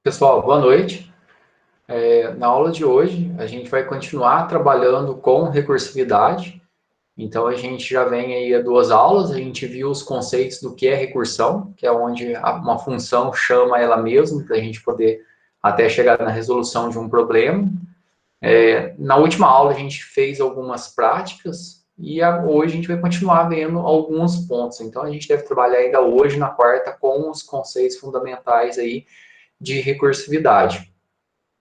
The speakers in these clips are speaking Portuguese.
Pessoal, boa noite. Na aula de hoje, a gente vai continuar trabalhando com recursividade. Então, a gente já vem aí a 2 aulas, a gente viu os conceitos do que é recursão, que é onde uma função chama ela mesma, para a gente poder até chegar na resolução de um problema. Na última aula, a gente fez algumas práticas e hoje a gente vai continuar vendo alguns pontos. Então, a gente deve trabalhar ainda hoje, na quarta, com os conceitos fundamentais aí de recursividade.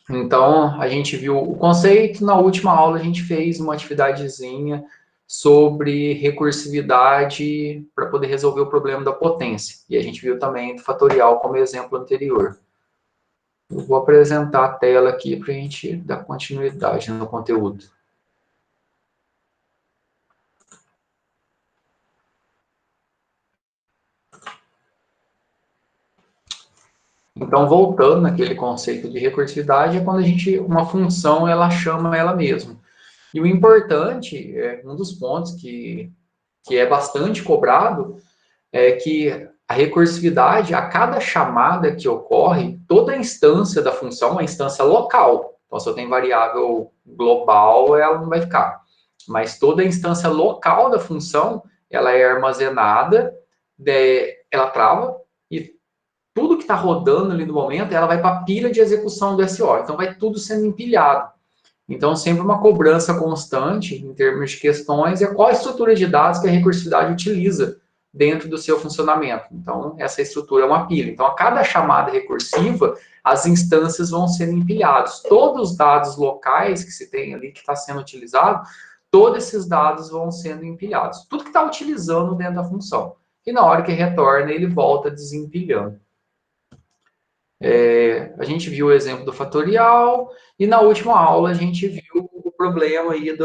Então, a gente viu o conceito, na última aula a gente fez uma atividadezinha sobre recursividade para poder resolver o problema da potência. E a gente viu também do fatorial como exemplo anterior. Eu vou apresentar a tela aqui para a gente dar continuidade no conteúdo. Então, voltando naquele conceito de recursividade, é quando uma função, ela chama ela mesma. E o importante, um dos pontos que é bastante cobrado, é que a recursividade, a cada chamada que ocorre, toda a instância da função é uma instância local. Então, se eu tenho variável global, ela não vai ficar. Mas toda a instância local da função, ela é armazenada, ela trava, e tudo que está rodando ali no momento, ela vai para a pilha de execução do SO. Então, vai tudo sendo empilhado. Então, sempre uma cobrança constante em termos de questões é qual a estrutura de dados que a recursividade utiliza dentro do seu funcionamento. Então, essa estrutura é uma pilha. Então, a cada chamada recursiva, as instâncias vão sendo empilhadas. Todos os dados locais que se tem ali, que está sendo utilizado, todos esses dados vão sendo empilhados. Tudo que está utilizando dentro da função. E na hora que retorna, ele volta desempilhando. A gente viu o exemplo do fatorial, e na última aula a gente viu o problema aí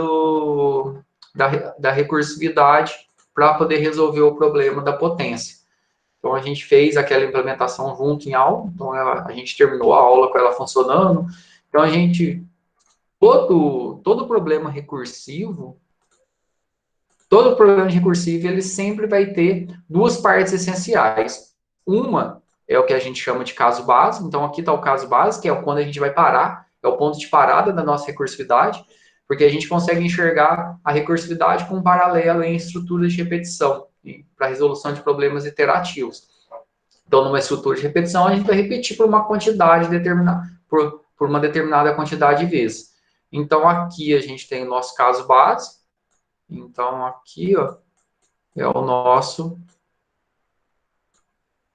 da recursividade para poder resolver o problema da potência. Então, a gente fez aquela implementação junto em aula, então a gente terminou a aula com ela funcionando. Então, todo problema recursivo, ele sempre vai ter duas partes essenciais. Uma é o que a gente chama de caso base. Então, aqui está o caso base, que é quando a gente vai parar, é o ponto de parada da nossa recursividade, porque a gente consegue enxergar a recursividade com um paralelo em estruturas de repetição, para resolução de problemas iterativos. Então, numa estrutura de repetição, a gente vai repetir por uma quantidade determinada, por uma determinada quantidade de vezes. Então, aqui a gente tem o nosso caso base. Então, aqui, ó, é o nosso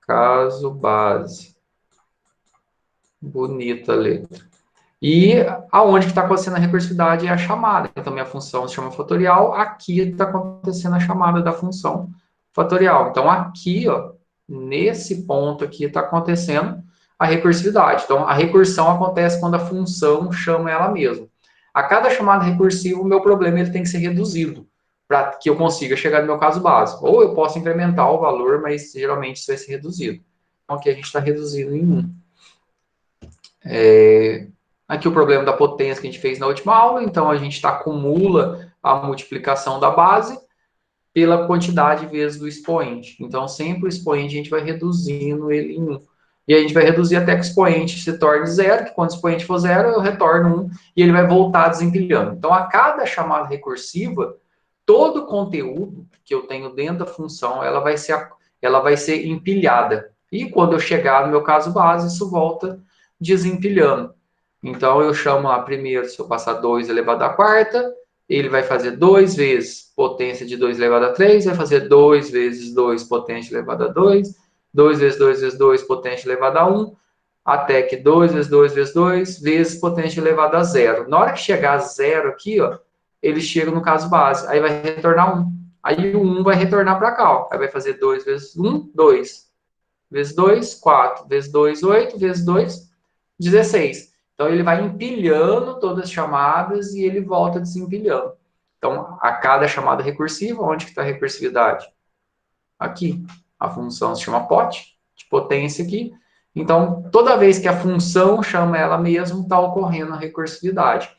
caso base. Bonita a letra. E aonde que está acontecendo a recursividade é a chamada. Então, minha função se chama fatorial. Aqui está acontecendo a chamada da função fatorial. Então, aqui, ó, nesse ponto aqui, está acontecendo a recursividade. Então, a recursão acontece quando a função chama ela mesma. A cada chamada recursiva, o meu problema ele tem que ser reduzido para que eu consiga chegar no meu caso básico. Ou eu posso incrementar o valor, mas geralmente isso vai ser reduzido. Então, aqui a gente está reduzindo em 1. Aqui o problema da potência que a gente fez na última aula. Então, a gente acumula a multiplicação da base pela quantidade vezes do expoente. Então, sempre o expoente a gente vai reduzindo ele em 1. E a gente vai reduzir até que o expoente se torne 0, que quando o expoente for 0, eu retorno 1 e ele vai voltar desempilhando. Então, a cada chamada recursiva, todo o conteúdo que eu tenho dentro da função, ela vai ser empilhada. E quando eu chegar no meu caso base, isso volta desempilhando. Então, eu chamo lá primeiro, se eu passar 2 elevado à quarta, ele vai fazer 2 vezes potência de 2 elevado a 3, vai fazer 2 vezes 2 potência elevado a 2, 2 vezes 2 vezes 2 potência elevado a 1, até que 2 vezes 2 vezes 2 vezes potência elevada a 0. Na hora que chegar a 0 aqui, ó, ele chega no caso base, aí vai retornar 1. Aí o 1 vai retornar para cá, ó. Aí vai fazer 2 vezes 1, 2. Vezes 2, 4. Vezes 2, 8. Vezes 2, 16. Então, ele vai empilhando todas as chamadas e ele volta desempilhando. Então, a cada chamada recursiva, onde que está a recursividade? Aqui. A função se chama pot, de potência aqui. Então, toda vez que a função chama ela mesma, está ocorrendo a recursividade.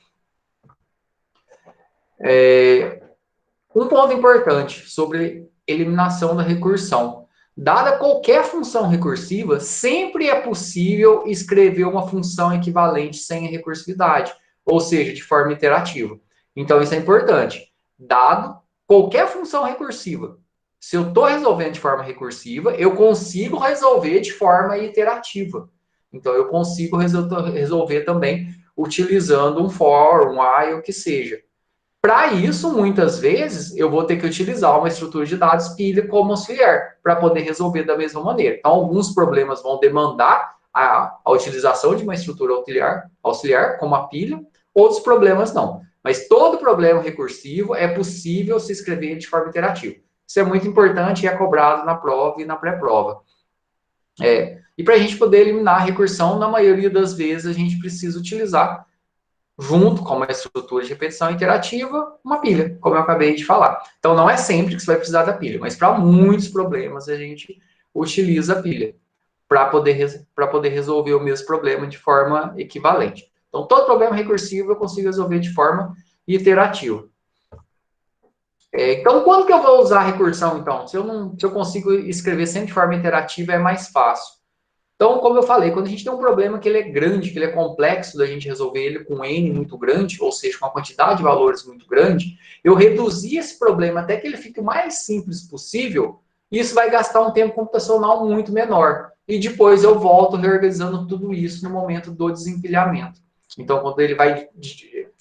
Um ponto importante sobre eliminação da recursão. Dada qualquer função recursiva, sempre é possível escrever uma função equivalente sem a recursividade, ou seja, de forma iterativa. Então, isso é importante. Dado qualquer função recursiva, se eu estou resolvendo de forma recursiva, eu consigo resolver de forma iterativa. Então, eu consigo resolver também utilizando um for, um while, o que seja. Para isso, muitas vezes, eu vou ter que utilizar uma estrutura de dados pilha como auxiliar, para poder resolver da mesma maneira. Então, alguns problemas vão demandar a utilização de uma estrutura auxiliar, como a pilha, outros problemas não. Mas todo problema recursivo é possível se escrever de forma iterativa. Isso é muito importante e é cobrado na prova e na pré-prova. E para a gente poder eliminar a recursão, na maioria das vezes, a gente precisa utilizar junto com uma estrutura de repetição interativa, uma pilha, como eu acabei de falar. Então, não é sempre que você vai precisar da pilha, mas para muitos problemas a gente utiliza a pilha para poder resolver o mesmo problema de forma equivalente. Então, todo problema recursivo eu consigo resolver de forma iterativa. Então, quando que eu vou usar a recursão, então? Se eu consigo escrever sempre de forma interativa, é mais fácil. Então, como eu falei, quando a gente tem um problema que ele é grande, que ele é complexo da gente resolver ele com um N muito grande, ou seja, com uma quantidade de valores muito grande, eu reduzir esse problema até que ele fique o mais simples possível, e isso vai gastar um tempo computacional muito menor. E depois eu volto reorganizando tudo isso no momento do desempilhamento. Então, quando ele vai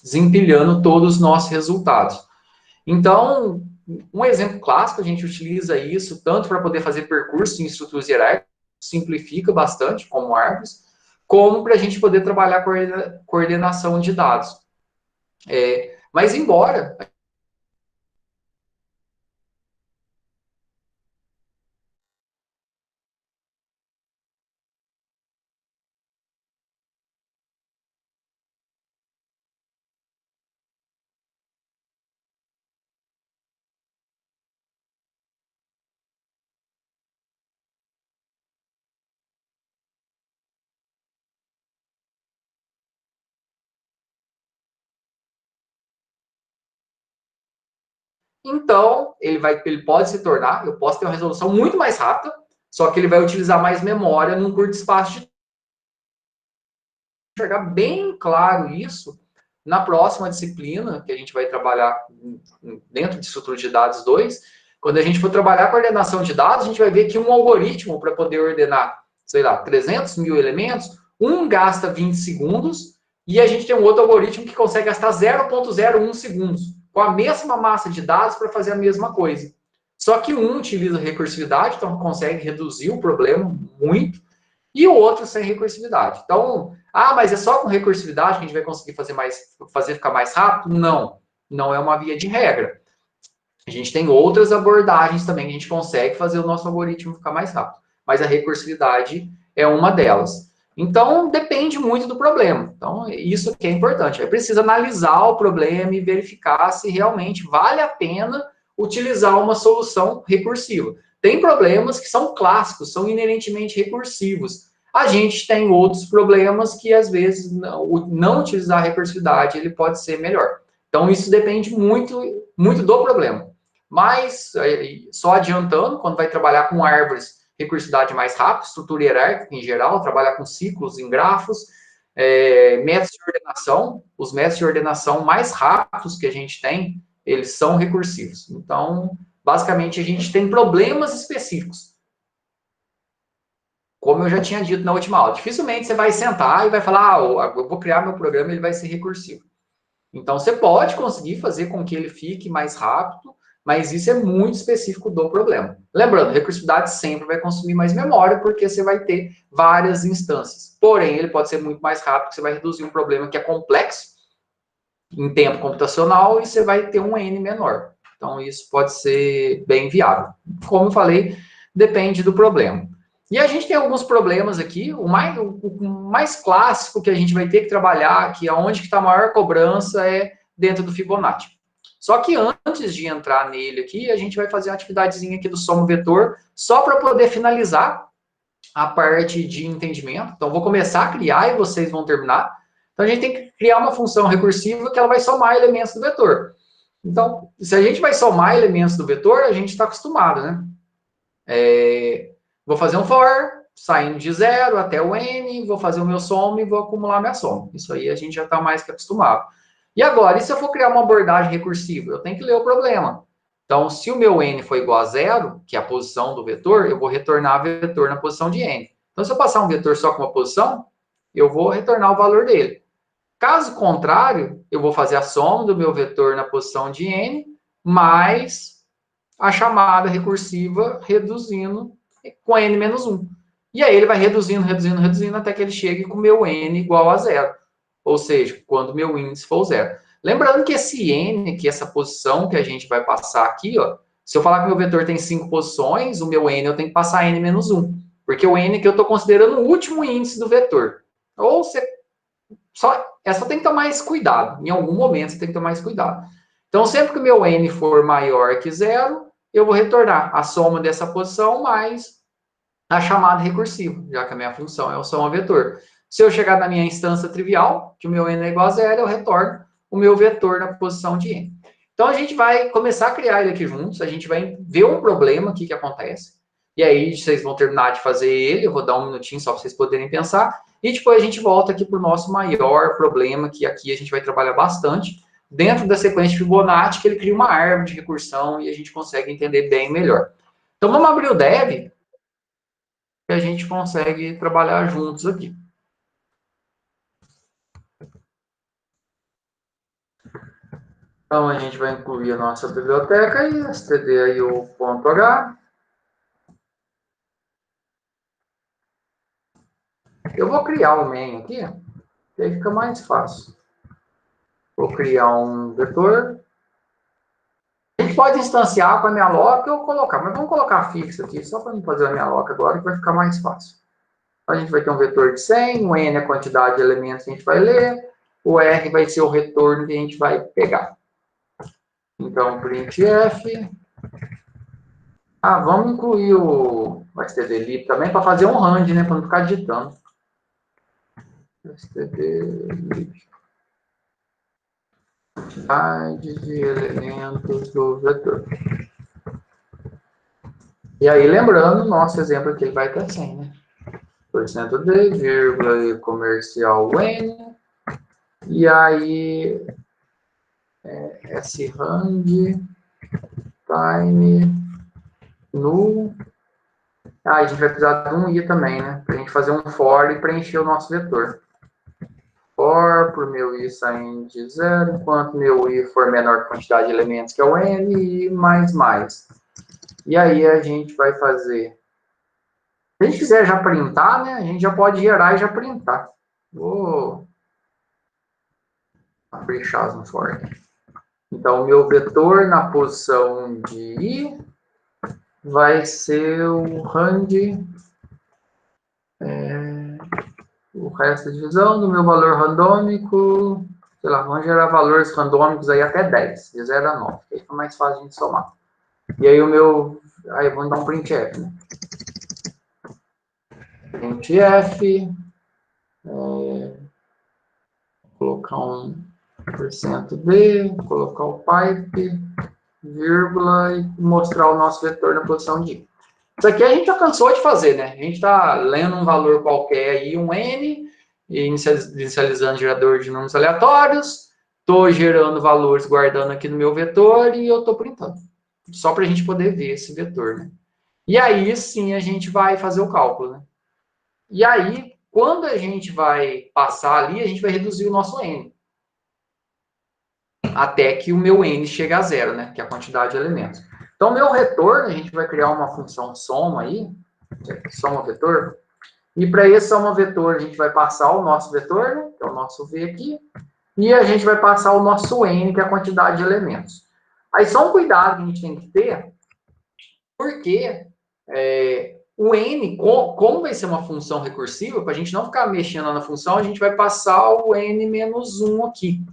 desempilhando todos os nossos resultados. Então, um exemplo clássico, a gente utiliza isso tanto para poder fazer percursos em estruturas hierárquicas, simplifica bastante, como árvores, como para a gente poder trabalhar com coordenação de dados. Mas embora então, ele pode se tornar, eu posso ter uma resolução muito mais rápida, só que ele vai utilizar mais memória num curto espaço de enxergar bem claro isso na próxima disciplina, que a gente vai trabalhar dentro de estrutura de dados 2. Quando a gente for trabalhar a coordenação de dados, a gente vai ver que um algoritmo para poder ordenar, sei lá, 300 mil elementos, um gasta 20 segundos, e a gente tem um outro algoritmo que consegue gastar 0,01 segundos, com a mesma massa de dados para fazer a mesma coisa. Só que um utiliza recursividade, então consegue reduzir o problema muito, e o outro sem recursividade. Então, mas é só com recursividade que a gente vai conseguir fazer ficar mais rápido? Não, não é uma via de regra. A gente tem outras abordagens também que a gente consegue fazer o nosso algoritmo ficar mais rápido, mas a recursividade é uma delas. Então, depende muito do problema. Então, isso que é importante. Precisa analisar o problema e verificar se realmente vale a pena utilizar uma solução recursiva. Tem problemas que são clássicos, são inerentemente recursivos. A gente tem outros problemas que, às vezes, não utilizar a recursividade, ele pode ser melhor. Então, isso depende muito, muito do problema. Mas, só adiantando, quando vai trabalhar com árvores, recursividade mais rápida, estrutura hierárquica em geral, trabalhar com ciclos em grafos, métodos de ordenação, os métodos de ordenação mais rápidos que a gente tem, eles são recursivos. Então, basicamente, a gente tem problemas específicos. Como eu já tinha dito na última aula, dificilmente você vai sentar e vai falar, eu vou criar meu programa, ele vai ser recursivo. Então, você pode conseguir fazer com que ele fique mais rápido, mas isso é muito específico do problema. Lembrando, recursividade sempre vai consumir mais memória, porque você vai ter várias instâncias. Porém, ele pode ser muito mais rápido, você vai reduzir um problema que é complexo em tempo computacional e você vai ter um N menor. Então, isso pode ser bem viável. Como eu falei, depende do problema. E a gente tem alguns problemas aqui. O mais clássico que a gente vai ter que trabalhar aqui, onde está a maior cobrança, é dentro do Fibonacci. Só que antes de entrar nele aqui, a gente vai fazer uma atividadezinha aqui do soma vetor, só para poder finalizar a parte de entendimento. Então, vou começar a criar e vocês vão terminar. Então, a gente tem que criar uma função recursiva que ela vai somar elementos do vetor. Então, se a gente vai somar elementos do vetor, a gente está acostumado, né? Vou fazer um for, saindo de 0 até o n, vou fazer o meu soma e vou acumular minha soma. Isso aí a gente já está mais que acostumado. E agora, e se eu for criar uma abordagem recursiva? Eu tenho que ler o problema. Então, se o meu n for igual a 0, que é a posição do vetor, eu vou retornar o vetor na posição de n. Então, se eu passar um vetor só com uma posição, eu vou retornar o valor dele. Caso contrário, eu vou fazer a soma do meu vetor na posição de n, mais a chamada recursiva reduzindo com n menos 1. E aí ele vai reduzindo, reduzindo, reduzindo, até que ele chegue com o meu n igual a 0. Ou seja, quando o meu índice for 0. Lembrando que esse n, que essa posição que a gente vai passar aqui, ó, se eu falar que o meu vetor tem 5 posições, o meu n eu tenho que passar n menos 1. Porque o n que eu estou considerando o último índice do vetor. Ou você essa tem que ter mais cuidado. Em algum momento você tem que ter mais cuidado. Então, sempre que o meu n for maior que 0, eu vou retornar a soma dessa posição mais a chamada recursiva, já que a minha função é o soma vetor. Se eu chegar na minha instância trivial, que o meu n é igual a 0, eu retorno o meu vetor na posição de n. Então, a gente vai começar a criar ele aqui juntos, a gente vai ver um problema aqui que acontece, e aí vocês vão terminar de fazer ele, eu vou dar um minutinho só para vocês poderem pensar, e depois a gente volta aqui para o nosso maior problema, que aqui a gente vai trabalhar bastante, dentro da sequência de Fibonacci, que ele cria uma árvore de recursão e a gente consegue entender bem melhor. Então, vamos abrir o Dev, que a gente consegue trabalhar juntos aqui. Então, a gente vai incluir a nossa biblioteca e stdio.h. Eu vou criar um main aqui, que aí fica mais fácil. Vou criar um vetor. A gente pode instanciar com a minha loca ou colocar, mas vamos colocar fixo aqui, só para não fazer a minha loca agora, que vai ficar mais fácil. A gente vai ter um vetor de 100, o n é a quantidade de elementos que a gente vai ler, o r vai ser o retorno que a gente vai pegar. Então, printf. Vamos incluir o stdlib também para fazer um rand, né, para não ficar digitando. stdlib. Quantidade de elementos do vetor. E aí, lembrando, nosso exemplo aqui ele vai ter 100, né? Porcento D, vírgula e comercial N. E aí, srand, time, null. A gente vai precisar de um i também, né? Para a gente fazer um for e preencher o nosso vetor. For, por meu i saindo de 0, enquanto meu i for menor que a quantidade de elementos, que é o n, e mais. E aí a gente vai fazer... Se a gente quiser já printar, né? A gente já pode gerar e já printar. Vou caprichar no for. Então, o meu vetor na posição de i vai ser o rand... o resto de divisão do meu valor randômico, sei lá, vamos gerar valores randômicos aí até 10, de 0 a 9, que aí fica mais fácil a gente somar. E aí o meu, aí vamos dar um printf, né? Printf, colocar um %d, colocar o pipe, vírgula, e mostrar o nosso vetor na posição de i. Isso aqui a gente já cansou de fazer, né? A gente está lendo um valor qualquer aí, um n, inicializando o gerador de números aleatórios, estou gerando valores, guardando aqui no meu vetor e eu estou printando. Só para a gente poder ver esse vetor, né? E aí, sim, a gente vai fazer o cálculo, né? E aí, quando a gente vai passar ali, a gente vai reduzir o nosso n. Até que o meu n chegue a 0, né? Que é a quantidade de elementos. Então, meu retorno, a gente vai criar uma função soma aí, soma vetor, e para esse soma vetor, a gente vai passar o nosso vetor, né, que é o nosso v aqui, e a gente vai passar o nosso n, que é a quantidade de elementos. Aí, só um cuidado que a gente tem que ter, porque o n, como vai ser uma função recursiva, para a gente não ficar mexendo na função, a gente vai passar o n menos 1 aqui.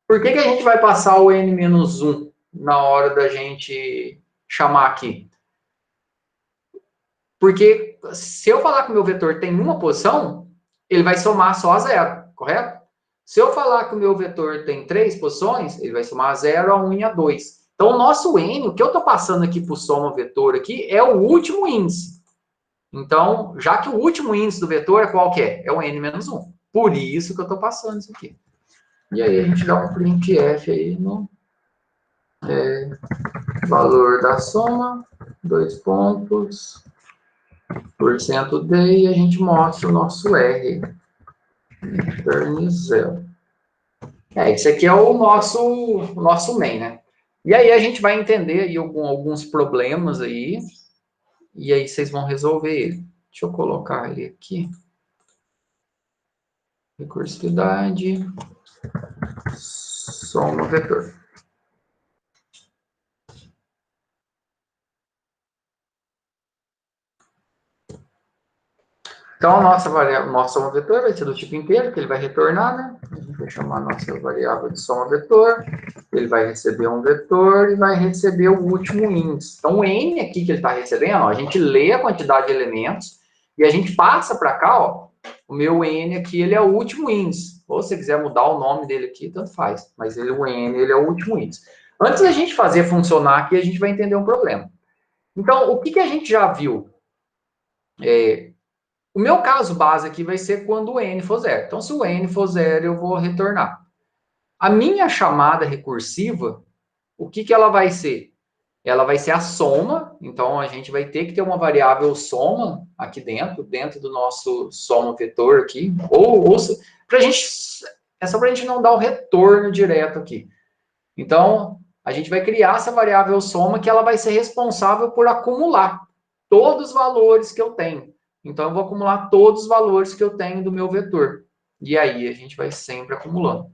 Por que a gente vai passar o n menos 1 na hora da gente chamar aqui? Porque se eu falar que o meu vetor tem uma posição, ele vai somar só a 0, correto? Se eu falar que o meu vetor tem 3 posições, ele vai somar a 0, a 1 e a 2. Então, o nosso N, o que eu estou passando aqui para o soma vetor aqui, é o último índice. Então, já que o último índice do vetor é qual que é? É o N menos 1. Por isso que eu estou passando isso aqui. E aí a gente dá um printf aí no valor da soma, 2 pontos, % D, e a gente mostra o nosso R. Return 0. Esse aqui é o nosso main, né? E aí a gente vai entender aí alguns problemas aí, e aí vocês vão resolver ele. Deixa eu colocar ele aqui. Recursividade, soma vetor. Então, a nossa variável, nosso soma vetor vai ser do tipo inteiro, que ele vai retornar, né? A gente vai chamar a nossa variável de soma vetor. Ele vai receber um vetor e vai receber o último índice. Então, o N aqui que ele está recebendo, ó, a gente lê a quantidade de elementos e a gente passa para cá, ó, o meu N aqui, ele é o último índice. Ou se você quiser mudar o nome dele aqui, tanto faz. Mas o N, ele é o último índice. Antes da gente fazer funcionar aqui, a gente vai entender um problema. Então, o que a gente já viu? O meu caso base aqui vai ser quando o N for 0. Então, se o N for 0, eu vou retornar. A minha chamada recursiva, o que ela vai ser? Ela vai ser a soma, então a gente vai ter que ter uma variável soma aqui dentro do nosso soma vetor aqui, ou pra gente, é só para a gente não dar o retorno direto aqui. Então, a gente vai criar essa variável soma que ela vai ser responsável por acumular todos os valores que eu tenho. Então, eu vou acumular todos os valores que eu tenho do meu vetor. E aí, a gente vai sempre acumulando.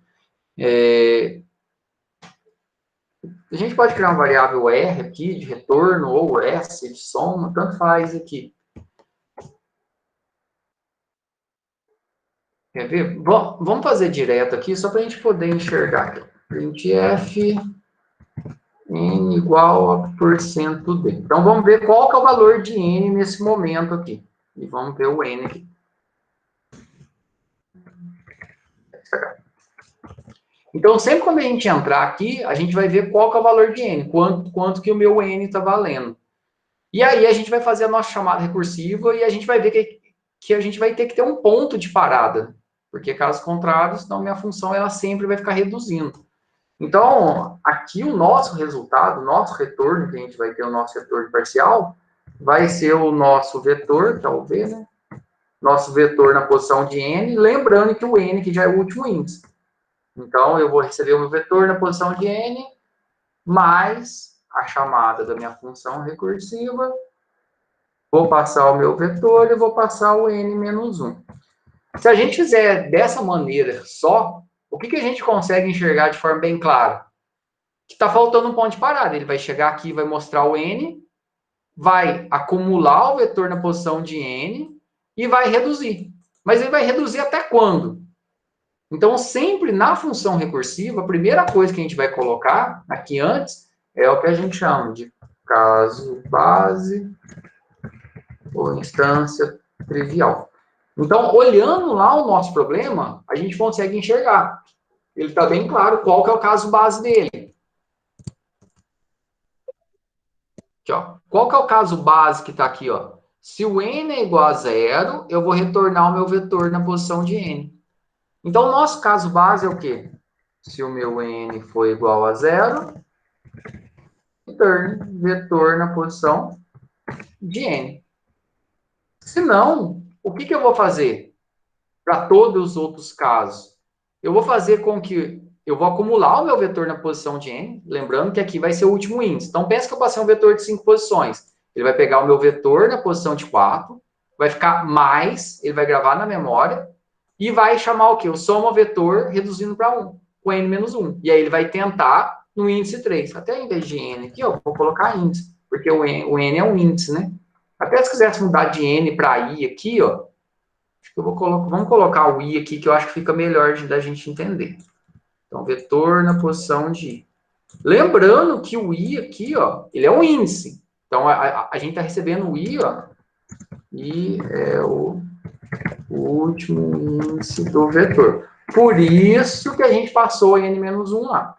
A gente pode criar uma variável R aqui, de retorno, ou S, de soma, tanto faz aqui. Quer ver? Bom, vamos fazer direto aqui, só para a gente poder enxergar. Printf n igual a % d. Então, vamos ver qual que é o valor de n nesse momento aqui. E vamos ver o n aqui. Então, sempre quando a gente entrar aqui, a gente vai ver qual que é o valor de n, quanto que o meu n está valendo. E aí a gente vai fazer a nossa chamada recursiva e a gente vai ver que a gente vai ter que ter um ponto de parada. Porque, caso contrário, senão minha função ela sempre vai ficar reduzindo. Então, aqui o nosso resultado, o nosso retorno, que a gente vai ter o nosso retorno parcial, vai ser o nosso vetor, que é o V, né? Nosso vetor na posição de n, lembrando que o n que já é o último índice. Então, eu vou receber o meu vetor na posição de n, mais a chamada da minha função recursiva, vou passar o meu vetor e vou passar o n menos 1. Se a gente fizer dessa maneira só, o que a gente consegue enxergar de forma bem clara? Que está faltando um ponto de parada. Ele vai chegar aqui, vai mostrar o n, vai acumular o vetor na posição de n e vai reduzir. Mas ele vai reduzir até quando? Então, sempre na função recursiva, a primeira coisa que a gente vai colocar aqui antes é o que a gente chama de caso base ou instância trivial. Então, olhando lá o nosso problema, a gente consegue enxergar. Ele está bem claro qual que é o caso base dele. Aqui, ó. Qual que é o caso base que está aqui, ó? Se o n é igual a 0, eu vou retornar o meu vetor na posição de n. Então, o nosso caso base é o quê? Se o meu n for igual a 0, return vetor na posição de n. Se não, o que eu vou fazer para todos os outros casos? Eu vou fazer com que eu vou acumular o meu vetor na posição de n, lembrando que aqui vai ser o último índice. Então, pensa que eu passei um vetor de 5 posições. Ele vai pegar o meu vetor na posição de 4, vai ficar mais, ele vai gravar na memória, e vai chamar o quê? O soma vetor reduzindo para 1, com n menos 1. E aí ele vai tentar no índice 3. Até em vez de n aqui, eu vou colocar índice, porque o n é um índice, né? Até se quisesse mudar de n para i aqui, ó, vamos colocar o i aqui, que eu acho que fica melhor da gente entender. Então, vetor na posição de i. Lembrando que o i aqui, ó, ele é um índice. Então, a gente está recebendo o i, ó, e é o último índice do vetor. Por isso que a gente passou n menos 1 lá.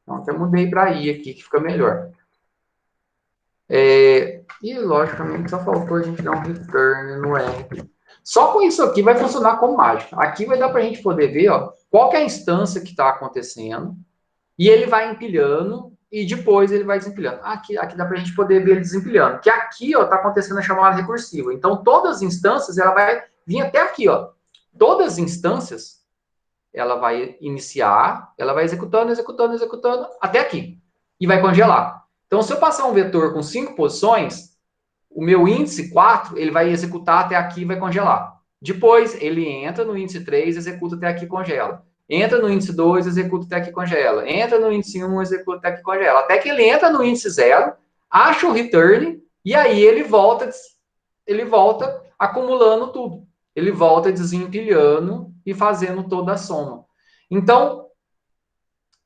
Então, até mudei para I aqui, que fica melhor. E, logicamente, só faltou a gente dar um return no R. Só com isso aqui vai funcionar como mágica. Aqui vai dar para a gente poder ver, ó, qual que é a instância que está acontecendo, e ele vai empilhando, e depois ele vai desempilhando. Aqui dá para a gente poder ver ele desempilhando. Que aqui está acontecendo a chamada recursiva. Então, todas as instâncias, ela vai vir até aqui. Ó. Todas as instâncias, ela vai iniciar, ela vai executando, executando, executando, até aqui. E vai congelar. Então, se eu passar um vetor com 5 posições, o meu índice 4, ele vai executar até aqui e vai congelar. Depois, ele entra no índice 3, executa até aqui e congela. Entra no índice 2, executa até aqui e congela. Entra no índice 1, executa até aqui e congela. Até que ele entra no índice 0, acha o return, e aí ele volta acumulando tudo. Ele volta desempilhando e fazendo toda a soma. Então,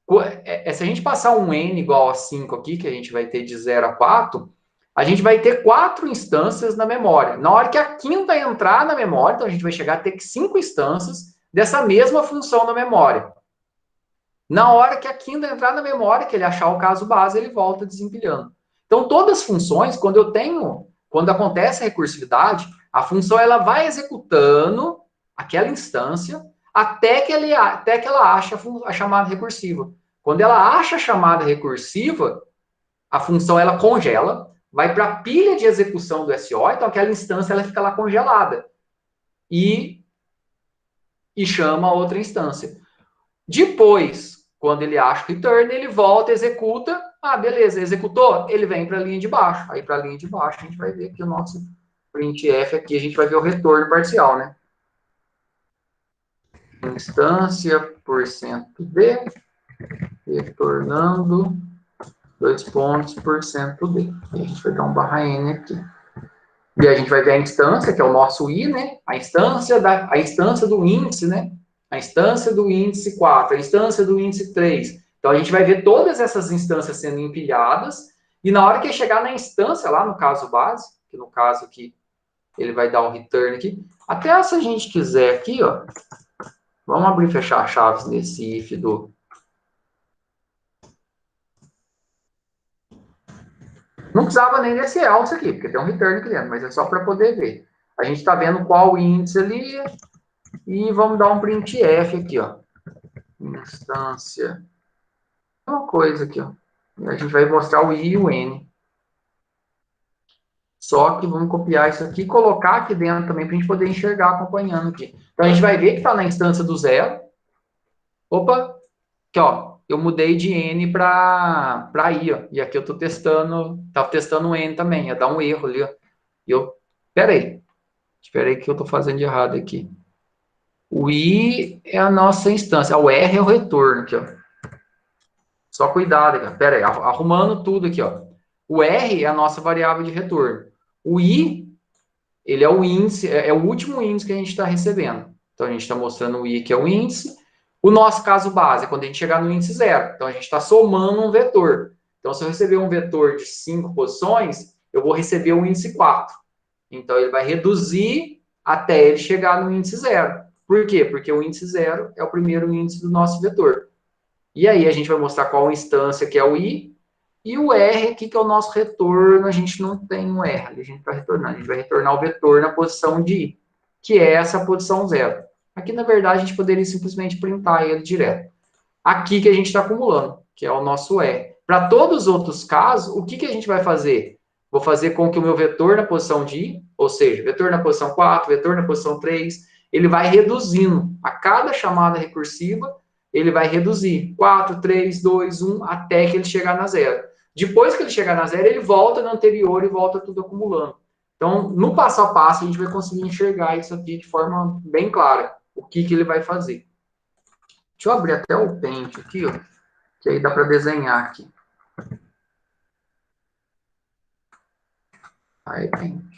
se a gente passar um n igual a 5 aqui, que a gente vai ter de 0 a 4, a gente vai ter 4 instâncias na memória. Na hora que a quinta entrar na memória, então a gente vai chegar a ter 5 instâncias dessa mesma função na memória. Na hora que a quinta entrar na memória, que ele achar o caso base, ele volta desempilhando. Então, todas as funções, quando acontece a recursividade, a função ela vai executando aquela instância até que ela ache a chamada recursiva. Quando ela acha a chamada recursiva, a função ela congela, vai para a pilha de execução do SO, então aquela instância ela fica lá congelada e chama a outra instância. Depois, quando ele acha o return, ele volta, executa. Ah, beleza, executou? Ele vem para a linha de baixo. Aí, para a linha de baixo, a gente vai ver que o nosso printf aqui, a gente vai ver o retorno parcial, né? Instância, %d, retornando, 2 pontos, %d. E a gente vai dar um /n aqui. E a gente vai ver a instância, que é o nosso i, né? A instância do índice, né? A instância do índice 4, a instância do índice 3. Então, a gente vai ver todas essas instâncias sendo empilhadas, e na hora que chegar na instância, lá no caso base, que no caso aqui, ele vai dar um return aqui. Até se a gente quiser aqui, ó, vamos abrir e fechar as chaves nesse if do... Não precisava nem desse else aqui, porque tem um return aqui dentro, mas é só para poder ver. A gente está vendo qual índice ali, e vamos dar um printf aqui, ó. Instância. Uma coisa aqui, ó. A gente vai mostrar o i e o n. Só que vamos copiar isso aqui e colocar aqui dentro também para a gente poder enxergar acompanhando aqui. Então a gente vai ver que está na instância do 0. Opa! Aqui, ó. Eu mudei de n para i, ó. E aqui eu estou testando. Estava testando o n também. Ia dar um erro ali, ó. E eu. Espera aí que eu estou fazendo de errado aqui. O i é a nossa instância. O r é o retorno aqui, ó. Só cuidado, cara. Pera aí, arrumando tudo aqui, ó. O R é a nossa variável de retorno. O I, ele é o índice, é o último índice que a gente está recebendo. Então, a gente está mostrando o I, que é o índice. O nosso caso base é quando a gente chegar no índice 0. Então, a gente está somando um vetor. Então, se eu receber um vetor de 5 posições, eu vou receber o índice 4. Então, ele vai reduzir até ele chegar no índice 0. Por quê? Porque o índice 0 é o primeiro índice do nosso vetor. E aí a gente vai mostrar qual instância que é o i, e o r aqui que é o nosso retorno, a gente não tem um r, a gente vai retornar, a gente vai retornar o vetor na posição de i, que é essa posição 0. Aqui, na verdade, a gente poderia simplesmente printar ele direto. Aqui que a gente está acumulando, que é o nosso r. Para todos os outros casos, o que a gente vai fazer? Vou fazer com que o meu vetor na posição de i, ou seja, vetor na posição 4, vetor na posição 3, ele vai reduzindo a cada chamada recursiva, ele vai reduzir 4, 3, 2, 1, até que ele chegar na 0. Depois que ele chegar na 0, ele volta no anterior e volta tudo acumulando. Então, no passo a passo, a gente vai conseguir enxergar isso aqui de forma bem clara, o que ele vai fazer. Deixa eu abrir até o Paint aqui, ó, que aí dá para desenhar aqui. Aí, Paint.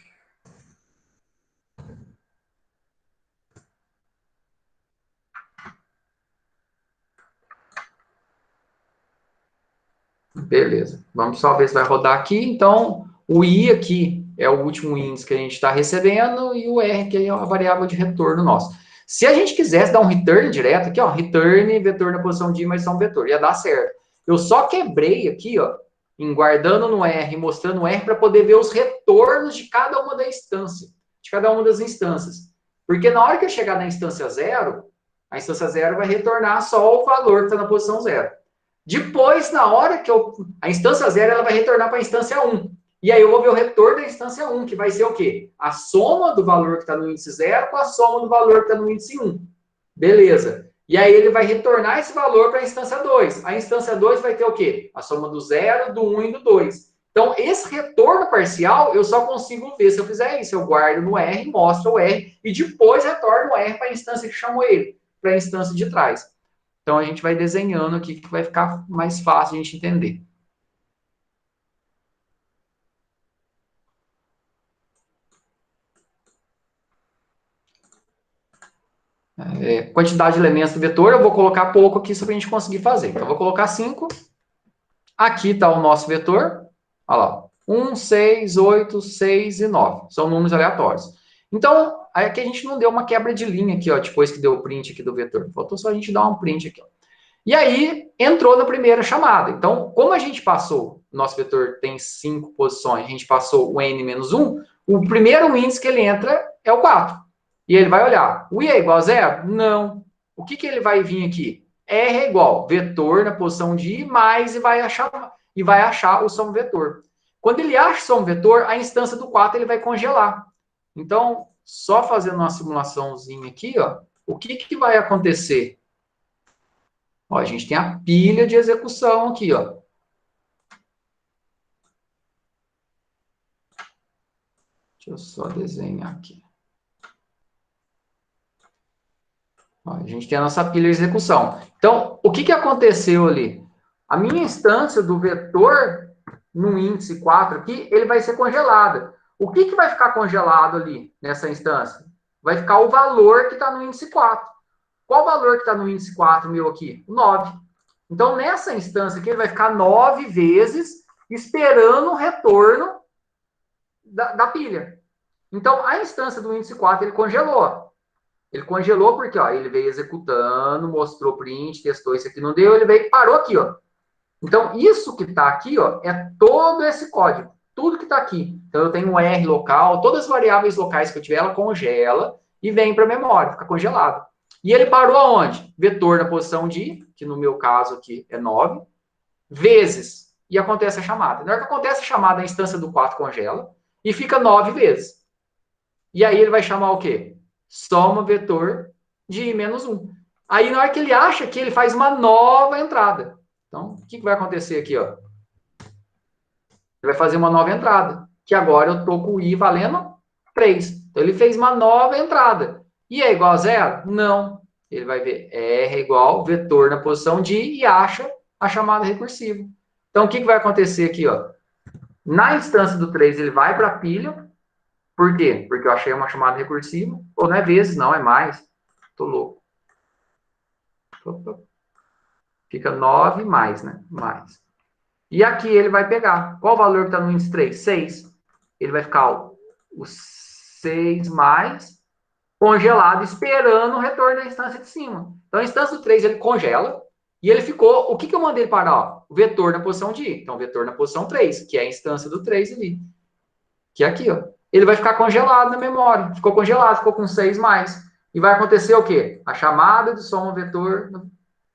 Beleza. Vamos só ver se vai rodar aqui. Então, o i aqui é o último índice que a gente está recebendo e o r que é a variável de retorno nosso. Se a gente quisesse dar um return direto aqui, ó, return, vetor na posição de i, mas só um vetor, ia dar certo. Eu só quebrei aqui, ó, em guardando no R, mostrando o R, para poder ver os retornos de cada uma da instância, de cada uma das instâncias. Porque na hora que eu chegar na instância 0, a instância 0 vai retornar só o valor que está na posição 0. Depois, na hora que a instância 0, ela vai retornar para a instância 1. E aí eu vou ver o retorno da instância 1, que vai ser o quê? A soma do valor que está no índice 0 com a soma do valor que está no índice 1. Beleza. E aí ele vai retornar esse valor para a instância 2. A instância 2 vai ter o quê? A soma do 0, do 1 e do 2. Então, esse retorno parcial, eu só consigo ver se eu fizer isso. Eu guardo no R, mostro o R, e depois retorno o R para a instância que chamou ele, para a instância de trás. Então, a gente vai desenhando aqui, que vai ficar mais fácil a gente entender. Quantidade de elementos do vetor, eu vou colocar pouco aqui só para a gente conseguir fazer. Então, eu vou colocar 5. Aqui está o nosso vetor. Olha lá. 1, 6, 8, 6 e 9. São números aleatórios. Então, aqui a gente não deu uma quebra de linha aqui, ó, depois que deu o print aqui do vetor. Faltou só a gente dar um print aqui, ó. E aí, entrou na primeira chamada. Então, como a gente passou, nosso vetor tem 5 posições, a gente passou o n-1, o primeiro índice que ele entra é o 4. E ele vai olhar, o i é igual a 0? Não. O que ele vai vir aqui? R é igual, vetor na posição de i, mais, e vai achar o som vetor. Quando ele acha o som vetor, a instância do 4 ele vai congelar. Então, só fazendo uma simulaçãozinha aqui, ó, o que vai acontecer? Ó, a gente tem a pilha de execução aqui, ó. Deixa eu só desenhar aqui. Ó, a gente tem a nossa pilha de execução. Então, o que aconteceu ali? A minha instância do vetor no índice 4 aqui, ele vai ser congelada. O que vai ficar congelado ali nessa instância? Vai ficar o valor que está no índice 4. Qual o valor que está no índice 4 meu aqui? 9. Então, nessa instância aqui, ele vai ficar 9 vezes esperando o retorno da pilha. Então, a instância do índice 4, ele congelou. Ele congelou porque, ó, ele veio executando, mostrou print, testou isso aqui, não deu, ele veio e parou aqui, ó. Então, isso que está aqui, ó, é todo esse código. Tudo que está aqui. Então, eu tenho um R local, todas as variáveis locais que eu tiver, ela congela e vem para a memória, fica congelado. E ele parou aonde? Vetor na posição de i, que no meu caso aqui é 9, vezes. E acontece a chamada. Na hora que acontece a chamada, a instância do 4 congela e fica 9 vezes. E aí ele vai chamar o quê? Soma vetor de i menos 1. Aí, na hora que ele acha que ele faz uma nova entrada. Então, o que vai acontecer aqui, ó? Ele vai fazer uma nova entrada, que agora eu estou com o i valendo 3. Então, ele fez uma nova entrada. I é igual a 0? Não. Ele vai ver R é igual vetor na posição de i e acha a chamada recursiva. Então, o que vai acontecer aqui, ó? Na instância do 3, ele vai para a pilha. Por quê? Porque eu achei uma chamada recursiva. Ou não é vezes, não, é mais. Tô louco. Fica 9 mais, né? Mais. E aqui ele vai pegar. Qual o valor que está no índice 3? 6. Ele vai ficar o 6 mais congelado, esperando o retorno da instância de cima. Então, a instância do 3, ele congela. E ele ficou... O que eu mandei ele parar? Ó, o vetor na posição de i. Então, vetor na posição 3, que é a instância do 3 ali. Que é aqui, ó. Ele vai ficar congelado na memória. Ficou congelado, ficou com 6 mais. E vai acontecer o quê? A chamada de soma vetor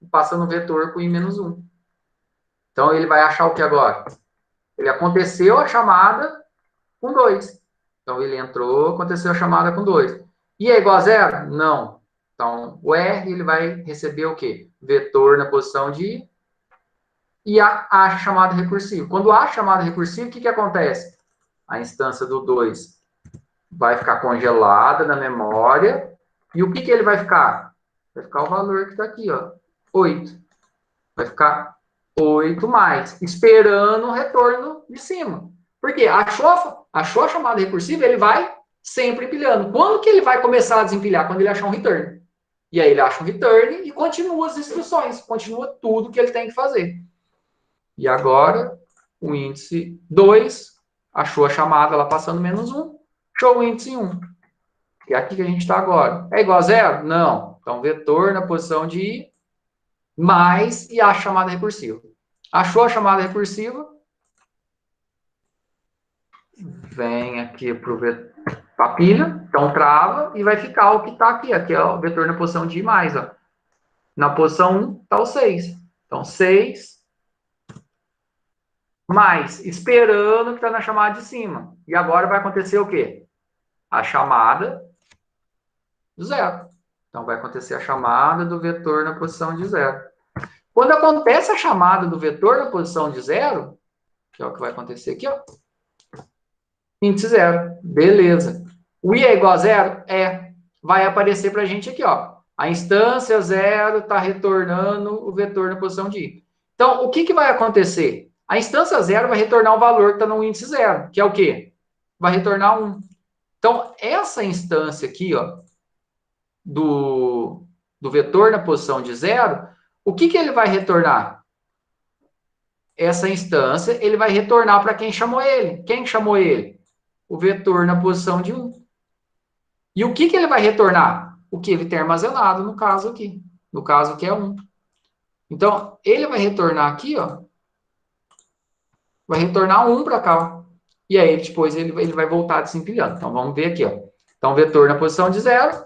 passando o vetor com i menos 1. Então, ele vai achar o que agora? Ele aconteceu a chamada com 2. Então, ele entrou, aconteceu a chamada com 2. I é igual a 0? Não. Então, o R, ele vai receber o quê? Vetor na posição de I e a chamada recursiva. Quando há chamada recursiva, o que acontece? A instância do 2 vai ficar congelada na memória. E o que ele vai ficar? Vai ficar o valor que está aqui, ó. 8. Vai ficar 8 mais, esperando o retorno de cima. Porque achou a chamada recursiva, ele vai sempre empilhando. Quando que ele vai começar a desempilhar? Quando ele achar um return. E aí ele acha um return e continua as instruções, continua tudo que ele tem que fazer. E agora, o índice 2 achou a chamada lá passando menos 1, achou o índice 1. Que é aqui que a gente está agora. É igual a 0? Não. Então, vetor na posição de i, mais e a chamada recursiva. Achou a chamada recursiva? Vem aqui para a pilha, então trava e vai ficar o que está aqui. Aqui é o vetor na posição de I mais, ó. Na posição 1 está o 6. Então, 6 mais, esperando que está na chamada de cima. E agora vai acontecer o quê? A chamada do zero. Então, vai acontecer a chamada do vetor na posição de zero. Quando acontece a chamada do vetor na posição de zero, que é o que vai acontecer aqui, ó. Índice zero. Beleza. O I é igual a zero? É. Vai aparecer para a gente aqui, ó. A instância zero está retornando o vetor na posição de I. Então, o que vai acontecer? A instância zero vai retornar o valor que está no índice zero, que é o quê? Vai retornar 1. Então, essa instância aqui, ó, do vetor na posição de zero, o que ele vai retornar? Essa instância, ele vai retornar para quem chamou ele. Quem chamou ele? O vetor na posição de 1. E o que ele vai retornar? O que ele tem armazenado, no caso aqui. No caso que é 1. Então, ele vai retornar aqui, ó. Vai retornar 1 para cá, ó. E aí, depois, ele vai voltar desempilhando. Então, vamos ver aqui, ó. Então, vetor na posição de 0.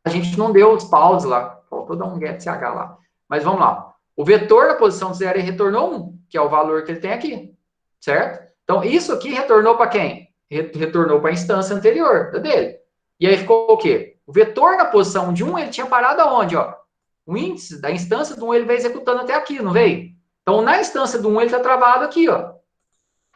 A gente não deu os pauses lá. Faltou dar um get ch lá. Mas vamos lá. O vetor na posição de 0, ele retornou 1, que é o valor que ele tem aqui. Certo? Então, isso aqui retornou para quem? Retornou para a instância anterior dele. E aí ficou o quê? O vetor na posição de 1, ele tinha parado aonde, ó? O índice da instância do 1, ele veio executando até aqui, não veio? Então, na instância do 1, ele está travado aqui, ó.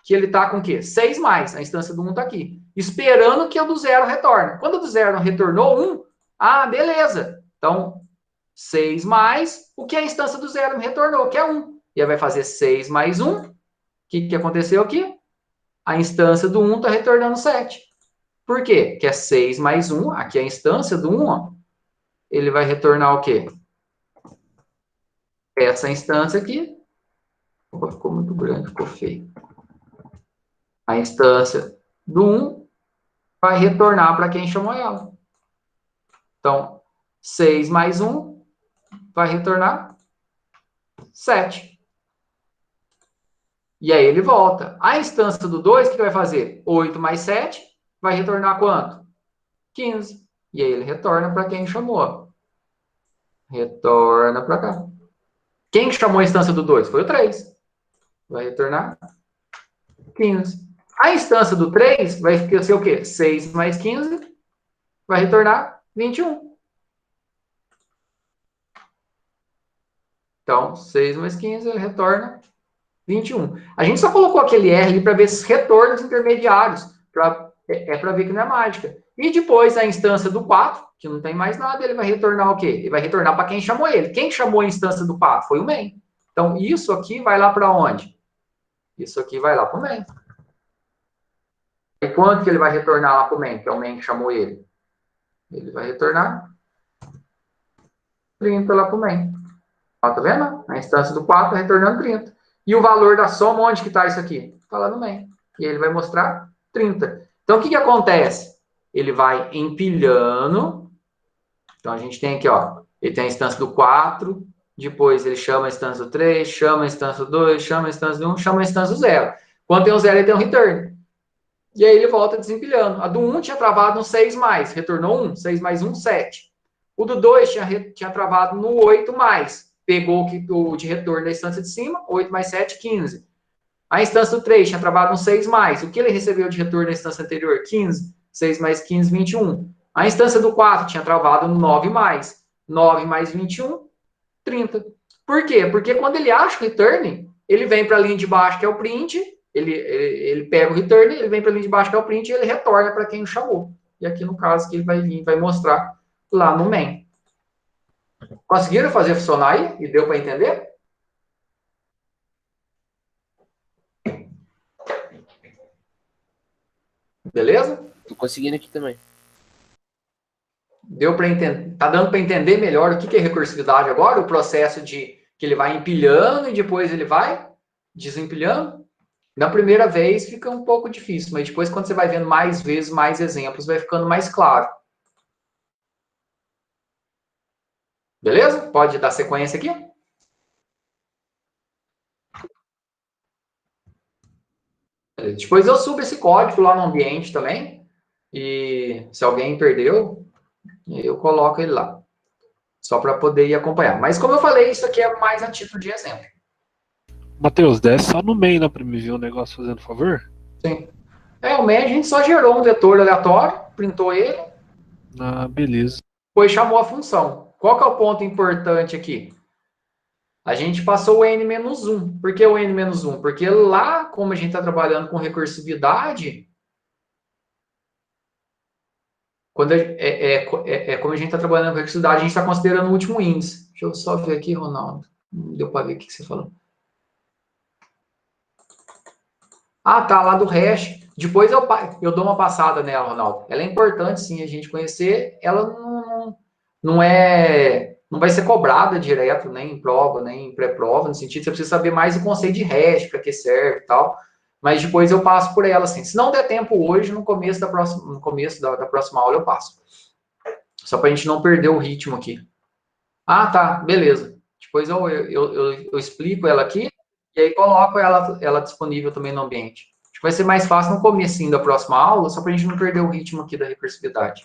Que ele está com o quê? 6 mais. A instância do 1 está aqui. Esperando que o do 0 retorne. Quando o do 0 não retornou 1, ah, beleza. Então, 6 mais o que a instância do 0 me retornou, que é 1. E aí vai fazer 6 mais 1. O que aconteceu aqui? A instância do 1 está retornando 7. Por quê? Que é 6 mais 1, aqui é a instância do 1, ó, ele vai retornar o quê? Essa instância aqui. Opa, ficou muito grande, ficou feio. A instância do 1 vai retornar para quem chamou ela. Então, 6 mais 1 vai retornar 7. E aí ele volta. A instância do 2, o que vai fazer? 8 mais 7 vai retornar quanto? 15. E aí ele retorna para quem chamou. Retorna para cá. Quem chamou a instância do 2? Foi o 3. Vai retornar 15. A instância do 3 vai ser o quê? 6 mais 15 vai retornar 21. Então, 6 mais 15, ele retorna 21. A gente só colocou aquele R ali para ver esses retornos intermediários. Para ver que não é mágica. E depois, a instância do 4, que não tem mais nada, ele vai retornar o quê? Ele vai retornar para quem chamou ele. Quem chamou a instância do 4? Foi o main. Então, isso aqui vai lá para onde? Isso aqui vai lá para o main. E quanto que ele vai retornar lá para o main? Que é o main que chamou ele. Ele vai retornar 30 lá para o main. Ó, tá vendo? A instância do 4 está retornando 30. E o valor da soma, onde que está isso aqui? Está lá no main. E ele vai mostrar 30. Então, o que acontece? Ele vai empilhando. Então, a gente tem aqui, ó. Ele tem a instância do 4. Depois, ele chama a instância do 3. Chama a instância do 2. Chama a instância do 1. Chama a instância do 0. Quando tem o 0, ele tem um return. E aí, ele volta desempilhando. A do 1 tinha travado no 6 mais. Retornou 1. 6 mais 1, 7. O do 2 tinha travado no 8 mais. Pegou o de retorno da instância de cima. 8 mais 7, 15. A instância do 3 tinha travado no 6 mais. O que ele recebeu de retorno da instância anterior? 15. 6 mais 15, 21. A instância do 4 tinha travado no 9 mais. 9 mais 21, 30. Por quê? Porque quando ele acha o return, ele vem para a linha de baixo, que é o print, ele pega o return, ele vem para a linha de baixo, que é o print, e ele retorna para quem o chamou. E aqui, no caso, que ele vai vir, vai mostrar lá no main. Conseguiram fazer funcionar aí? E deu para entender? Beleza? Tô conseguindo aqui também. Deu para entender? Tá dando para entender melhor o que é recursividade agora? O processo de que ele vai empilhando e depois ele vai desempilhando? Na primeira vez fica um pouco difícil, mas depois, quando você vai vendo mais vezes, mais exemplos, vai ficando mais claro. Beleza? Pode dar sequência aqui? Depois eu subo esse código lá no ambiente também, e se alguém perdeu, eu coloco ele lá, só para poder ir acompanhar. Mas como eu falei, isso aqui é mais a título de exemplo. Matheus, desce só no main lá pra me ver o negócio, fazendo favor. Sim. O main a gente só gerou um vetor aleatório, printou ele, Ah, beleza. depois chamou a função. Qual que é o ponto importante aqui? A gente passou o n-1. Por que o n-1? Porque lá, como a gente está trabalhando com recursividade, quando como a gente está trabalhando com recursividade, a gente está considerando o último índice. Deixa eu só ver aqui, Ronaldo. Não deu para ver o que você falou. Ah, tá, lá do hash. Depois eu dou uma passada nela, Ronaldo. Ela é importante, sim, a gente conhecer. Ela não vai ser cobrada direto, nem em prova, nem em pré-prova, no sentido que você precisa saber mais o conceito de hash, para que serve e tal. Mas depois eu passo por ela, assim. Se não der tempo hoje, no começo da próxima aula eu passo. Só para a gente não perder o ritmo aqui. Ah, tá, beleza. Depois eu explico ela aqui e aí coloco ela disponível também no ambiente. Acho que vai ser mais fácil no comecinho da próxima aula, só para a gente não perder o ritmo aqui da recursividade.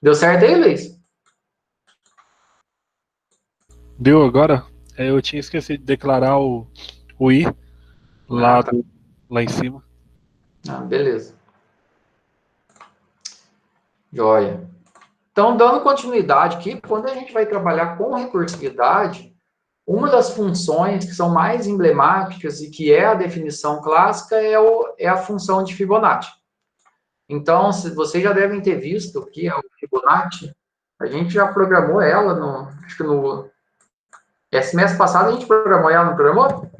Deu certo aí, Luiz? Deu agora? Eu tinha esquecido de declarar o i Ah, lá, tá. lá em cima. Ah, beleza. Joia. Então, dando continuidade aqui, quando a gente vai trabalhar com recursividade, uma das funções que são mais emblemáticas e que é a definição clássica é a função de Fibonacci. Então, vocês já devem ter visto o que é o Fibonacci. A gente já programou ela acho que no semestre passado a gente programou ela, não programou?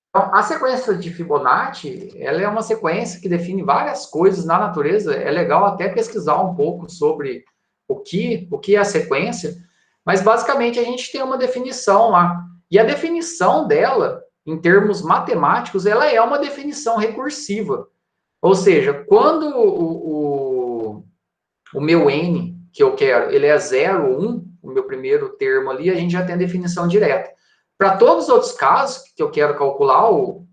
Então, a sequência de Fibonacci, ela é uma sequência que define várias coisas na natureza. É legal até pesquisar um pouco sobre o que é a sequência, mas basicamente a gente tem uma definição lá. E a definição dela, em termos matemáticos, ela é uma definição recursiva. Ou seja, quando o meu n, que eu quero, ele é 0, 1, o meu primeiro termo ali, a gente já tem a definição direta. Para todos os outros casos que eu quero calcular o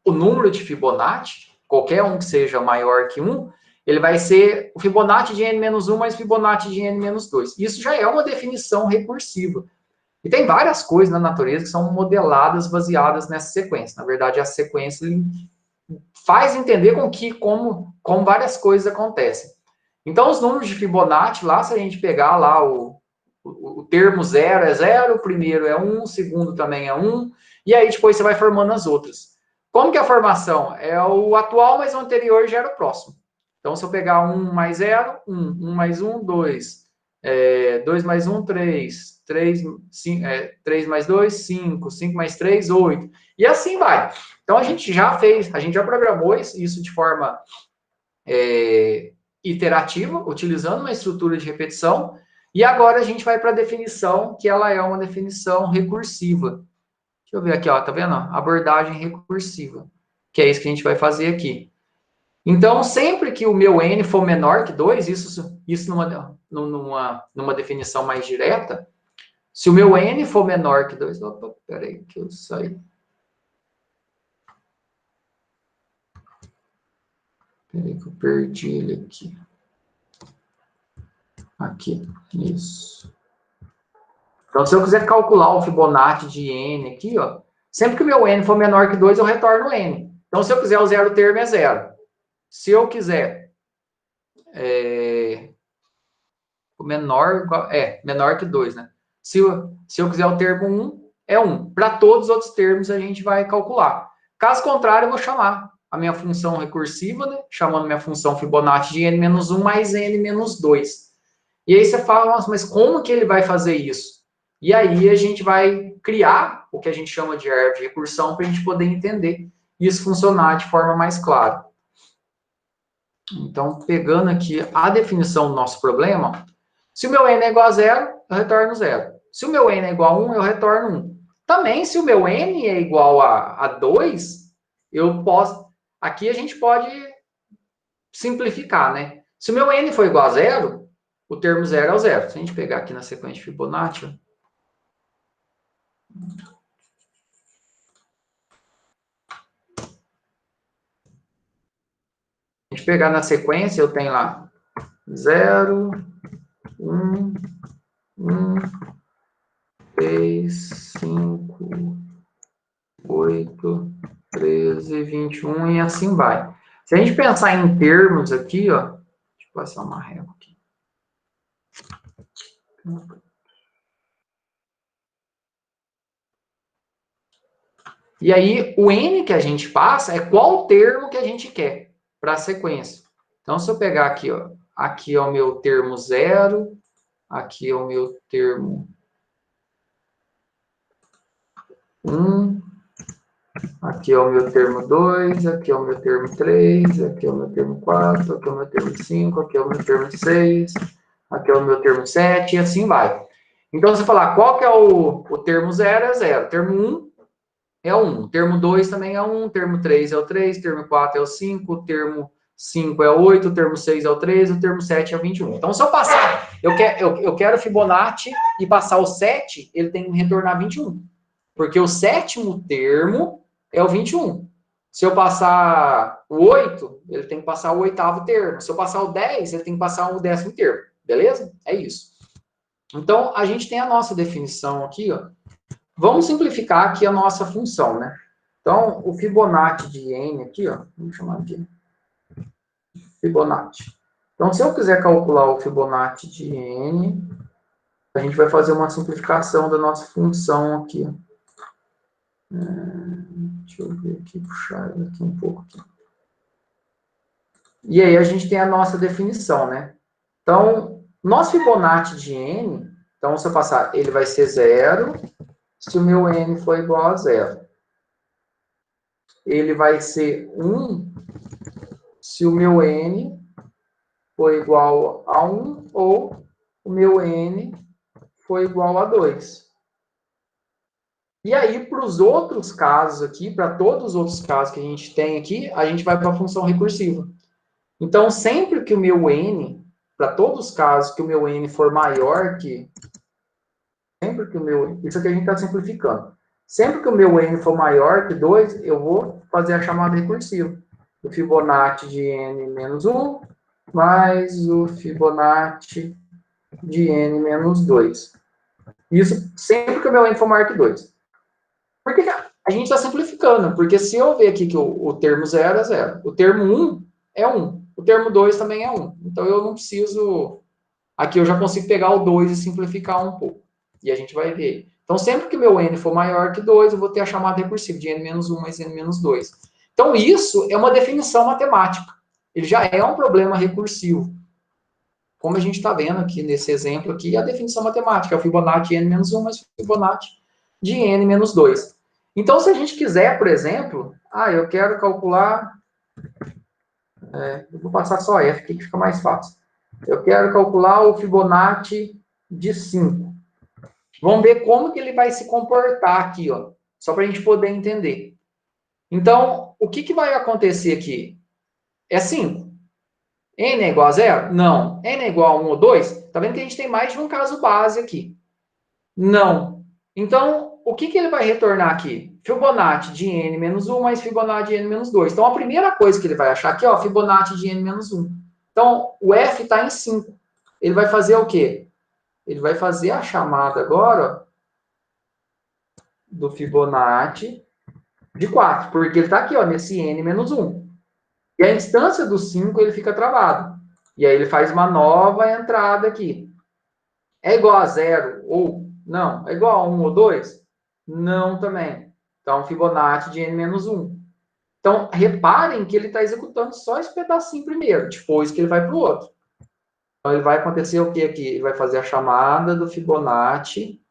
número de Fibonacci, qualquer um que seja maior que 1, ele vai ser o Fibonacci de n-1 mais Fibonacci de n-2. Isso já é uma definição recursiva. E tem várias coisas na natureza que são modeladas baseadas nessa sequência. Na verdade, a sequência faz entender como várias coisas acontecem. Então, os números de Fibonacci, lá, se a gente pegar lá o termo 0 é 0, o primeiro é 1, o segundo também é 1, e aí depois você vai formando as outras. Como que é a formação? É o atual, mas o anterior gera o próximo. Então, se eu pegar 1 mais 0, 1, 1 mais 1, 2, 2 mais 1, 3, 3 mais 2, 5, 5 mais 3, 8, e assim vai. Então, a gente já programou isso de forma iterativa, utilizando uma estrutura de repetição, e agora a gente vai para a definição, que ela é uma definição recursiva. Deixa eu ver aqui, ó, tá vendo? Abordagem recursiva, que é isso que a gente vai fazer aqui. Então, sempre que o meu n for menor que 2, isso numa definição mais direta, se o meu n for menor que 2, opa, peraí que eu saí. Peraí que eu perdi ele aqui. Aqui, isso. Então, se eu quiser calcular o Fibonacci de n aqui, ó, sempre que o meu n for menor que 2, eu retorno n. Então, se eu quiser o zero termo, é 0. Se eu quiser menor que 2, né? Se eu quiser o termo 1, é 1. Para todos os outros termos, a gente vai calcular. Caso contrário, eu vou chamar a minha função recursiva, né? Chamando minha função Fibonacci de n-1 mais n-2. E aí você fala, nossa, mas como que ele vai fazer isso? E aí a gente vai criar o que a gente chama de árvore de recursão para a gente poder entender isso funcionar de forma mais clara. Então, pegando aqui a definição do nosso problema, se o meu n é igual a 0, eu retorno 0. Se o meu n é igual a 1, eu retorno 1. Também, se o meu n é igual a 2, eu posso... Aqui a gente pode simplificar, né? Se o meu n for igual a 0, o termo 0 é o 0. Se a gente pegar aqui na sequência de Fibonacci, gente pegar na sequência, eu tenho lá 0, 1, 1, 3, 5, 8, 13, 21 e assim vai. Se a gente pensar em termos aqui, ó, deixa eu passar uma régua aqui. E aí, o N que a gente passa é qual termo que a gente quer para a sequência. Então, se eu pegar aqui, ó, aqui é o meu termo 0, aqui é o meu termo 1, aqui é o meu termo 2, aqui é o meu termo 3, aqui é o meu termo 4, aqui é o meu termo 5, aqui é o meu termo 6, aqui é o meu termo 7, e assim vai. Então, você falar qual que é o termo 0 é 0, termo 1 é o 1, termo 2 também é 1, termo 3 é o 3, termo 4 é o 5, termo 5 é o 8, termo 6 é o 13, o termo 7 é o 21. Então, se eu passar, eu quero Fibonacci e passar o 7, ele tem que retornar 21. Porque o sétimo termo é o 21. Se eu passar o 8, ele tem que passar o oitavo termo. Se eu passar o 10, ele tem que passar o 10º termo. Beleza? É isso. Então, a gente tem a nossa definição aqui, ó. Vamos simplificar aqui a nossa função, né? Então, o Fibonacci de n aqui, ó, vamos chamar de Fibonacci. Então, se eu quiser calcular o Fibonacci de n, a gente vai fazer uma simplificação da nossa função aqui, ó. Deixa eu ver aqui, puxar aqui um pouco. E aí a gente tem a nossa definição, né? Então, nosso Fibonacci de n, então se eu passar, ele vai ser 0, se o meu n for igual a 0. Ele vai ser 1, se o meu n for igual a 1, ou o meu n for igual a 2. E aí, para os outros casos aqui, para todos os outros casos que a gente tem aqui, a gente vai para a função recursiva. Então, sempre que o meu n, para todos os casos que o meu n for maior que... Sempre que o meu... Isso aqui a gente está simplificando. Sempre que o meu n for maior que 2, eu vou fazer a chamada recursiva. O Fibonacci de n menos 1, mais o Fibonacci de n menos 2. Isso sempre que o meu n for maior que 2. Por que a gente está simplificando? Porque se eu ver aqui que o termo 0 é 0, o termo 1 é 1, o termo 2 também é 1. Então, eu não preciso... Aqui eu já consigo pegar o 2 e simplificar um pouco. E a gente vai ver. Então, sempre que meu n for maior que 2, eu vou ter a chamada recursiva de n menos 1 mais n menos 2. Então, isso é uma definição matemática. Ele já é um problema recursivo. Como a gente está vendo aqui nesse exemplo aqui, a definição matemática é o Fibonacci de n menos 1 mais o Fibonacci de n menos 2. Então, se a gente quiser, por exemplo, eu quero calcular... eu vou passar só F, que fica mais fácil. Eu quero calcular o Fibonacci de 5. Vamos ver como que ele vai se comportar aqui, ó, só para a gente poder entender. Então, o que vai acontecer aqui? É 5. N é igual a 0? Não. N é igual a 1 ou 2? Tá vendo que a gente tem mais de um caso base aqui? Não. Então, o que ele vai retornar aqui? Fibonacci de n menos 1 mais Fibonacci de n menos 2. Então, a primeira coisa que ele vai achar aqui, ó, Fibonacci de n menos 1. Então, o F está em 5. Ele vai fazer o quê? Ele vai fazer a chamada agora, ó, do Fibonacci de 4, porque ele está aqui, ó, nesse n menos 1. E a instância do 5, ele fica travado. E aí ele faz uma nova entrada aqui. É igual a 0 ou não? É igual a 1 ou 2? Não também. Então, Fibonacci de n menos 1. Então, reparem que ele está executando só esse pedacinho primeiro, depois que ele vai para o outro. Então, ele vai acontecer o que aqui? Ele vai fazer a chamada do Fibonacci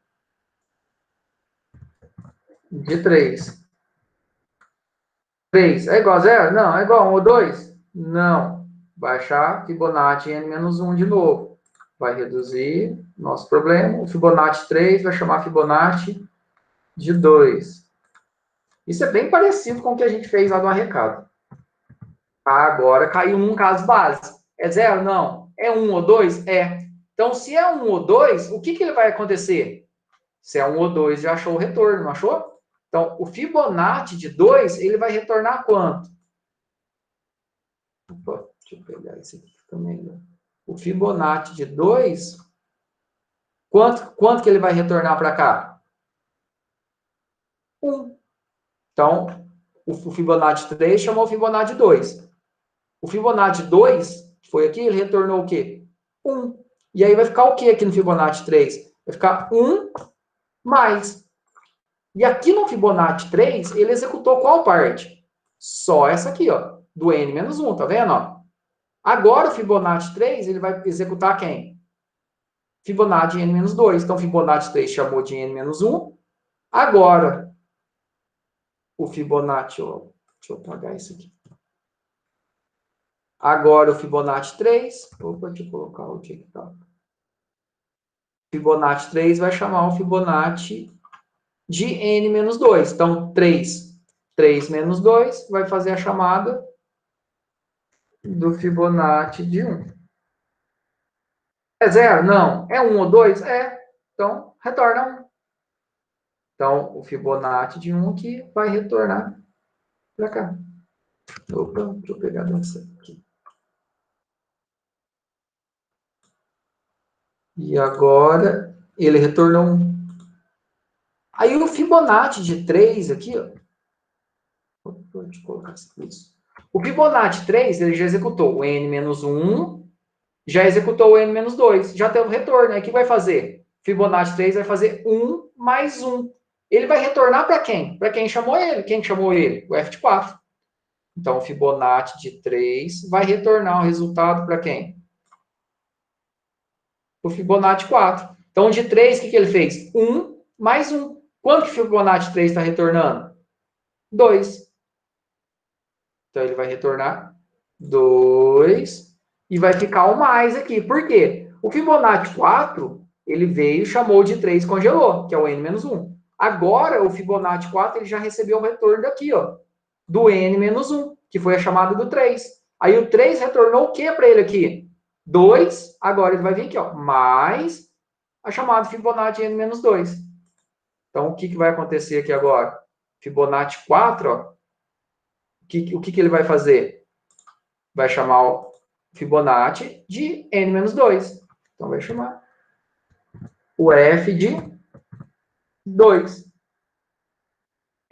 de 3. 3 é igual a 0? Não. É igual a 1 ou 2? Não. Vai achar Fibonacci n menos 1 de novo. Vai reduzir nosso problema. O Fibonacci 3 vai chamar Fibonacci de 2. Isso é bem parecido com o que a gente fez lá no arrecado. Agora caiu num caso base. É 0? Não. É 1 ou 2? É. Então, se é 1 ou 2, o que ele vai acontecer? Se é 1 ou 2, já achou o retorno, não achou? Então, o Fibonacci de 2, ele vai retornar quanto? Deixa eu pegar esse aqui também. O Fibonacci de 2, quanto que ele vai retornar para cá? 1. Então, o Fibonacci 3 chamou o Fibonacci 2. O Fibonacci 2, que foi aqui, ele retornou o quê? 1. E aí vai ficar o quê aqui no Fibonacci 3? Vai ficar 1 mais. E aqui no Fibonacci 3, ele executou qual parte? Só essa aqui, ó, do n menos 1, tá vendo? Ó? Agora o Fibonacci 3, ele vai executar quem? Fibonacci de n menos 2. Então, Fibonacci 3 chamou de n menos 1. Agora, o Fibonacci, ó, deixa eu apagar isso aqui. Agora o Fibonacci 3, opa, deixa eu colocar o que tá. Fibonacci 3 vai chamar o Fibonacci de n menos 2. Então, 3 menos 2 vai fazer a chamada do Fibonacci de 1. É 0? Não. É 1 ou 2? É. Então, retorna 1. Então, o Fibonacci de 1 aqui vai retornar para cá. Opa, deixa eu pegar essa aqui. E agora, ele retornou 1. Aí o Fibonacci de 3 aqui, ó. Deixa eu colocar isso. O Fibonacci 3, ele já executou o n menos 1, já executou o n menos 2, já teve o retorno. Aí o que vai fazer? Fibonacci 3 vai fazer 1 mais 1. Ele vai retornar para quem? Para quem chamou ele. Quem chamou ele? O f de 4. Então, o Fibonacci de 3 vai retornar o resultado para quem? O Fibonacci 4. Então, de 3, o que ele fez? 1 mais 1. Quanto que o Fibonacci 3 está retornando? 2. Então, ele vai retornar 2 e vai ficar o mais aqui. Por quê? O Fibonacci 4, ele veio, chamou de 3, congelou, que é o n menos 1. Agora, o Fibonacci 4, ele já recebeu o retorno daqui, ó, do n menos 1, que foi a chamada do 3. Aí o 3 retornou o que para ele aqui? 2. Agora ele vai vir aqui, ó, mais a chamada Fibonacci n menos 2. Então, o que vai acontecer aqui agora? Fibonacci 4, ó, o que ele vai fazer? Vai chamar o Fibonacci de n menos 2. Então, vai chamar o f de 2.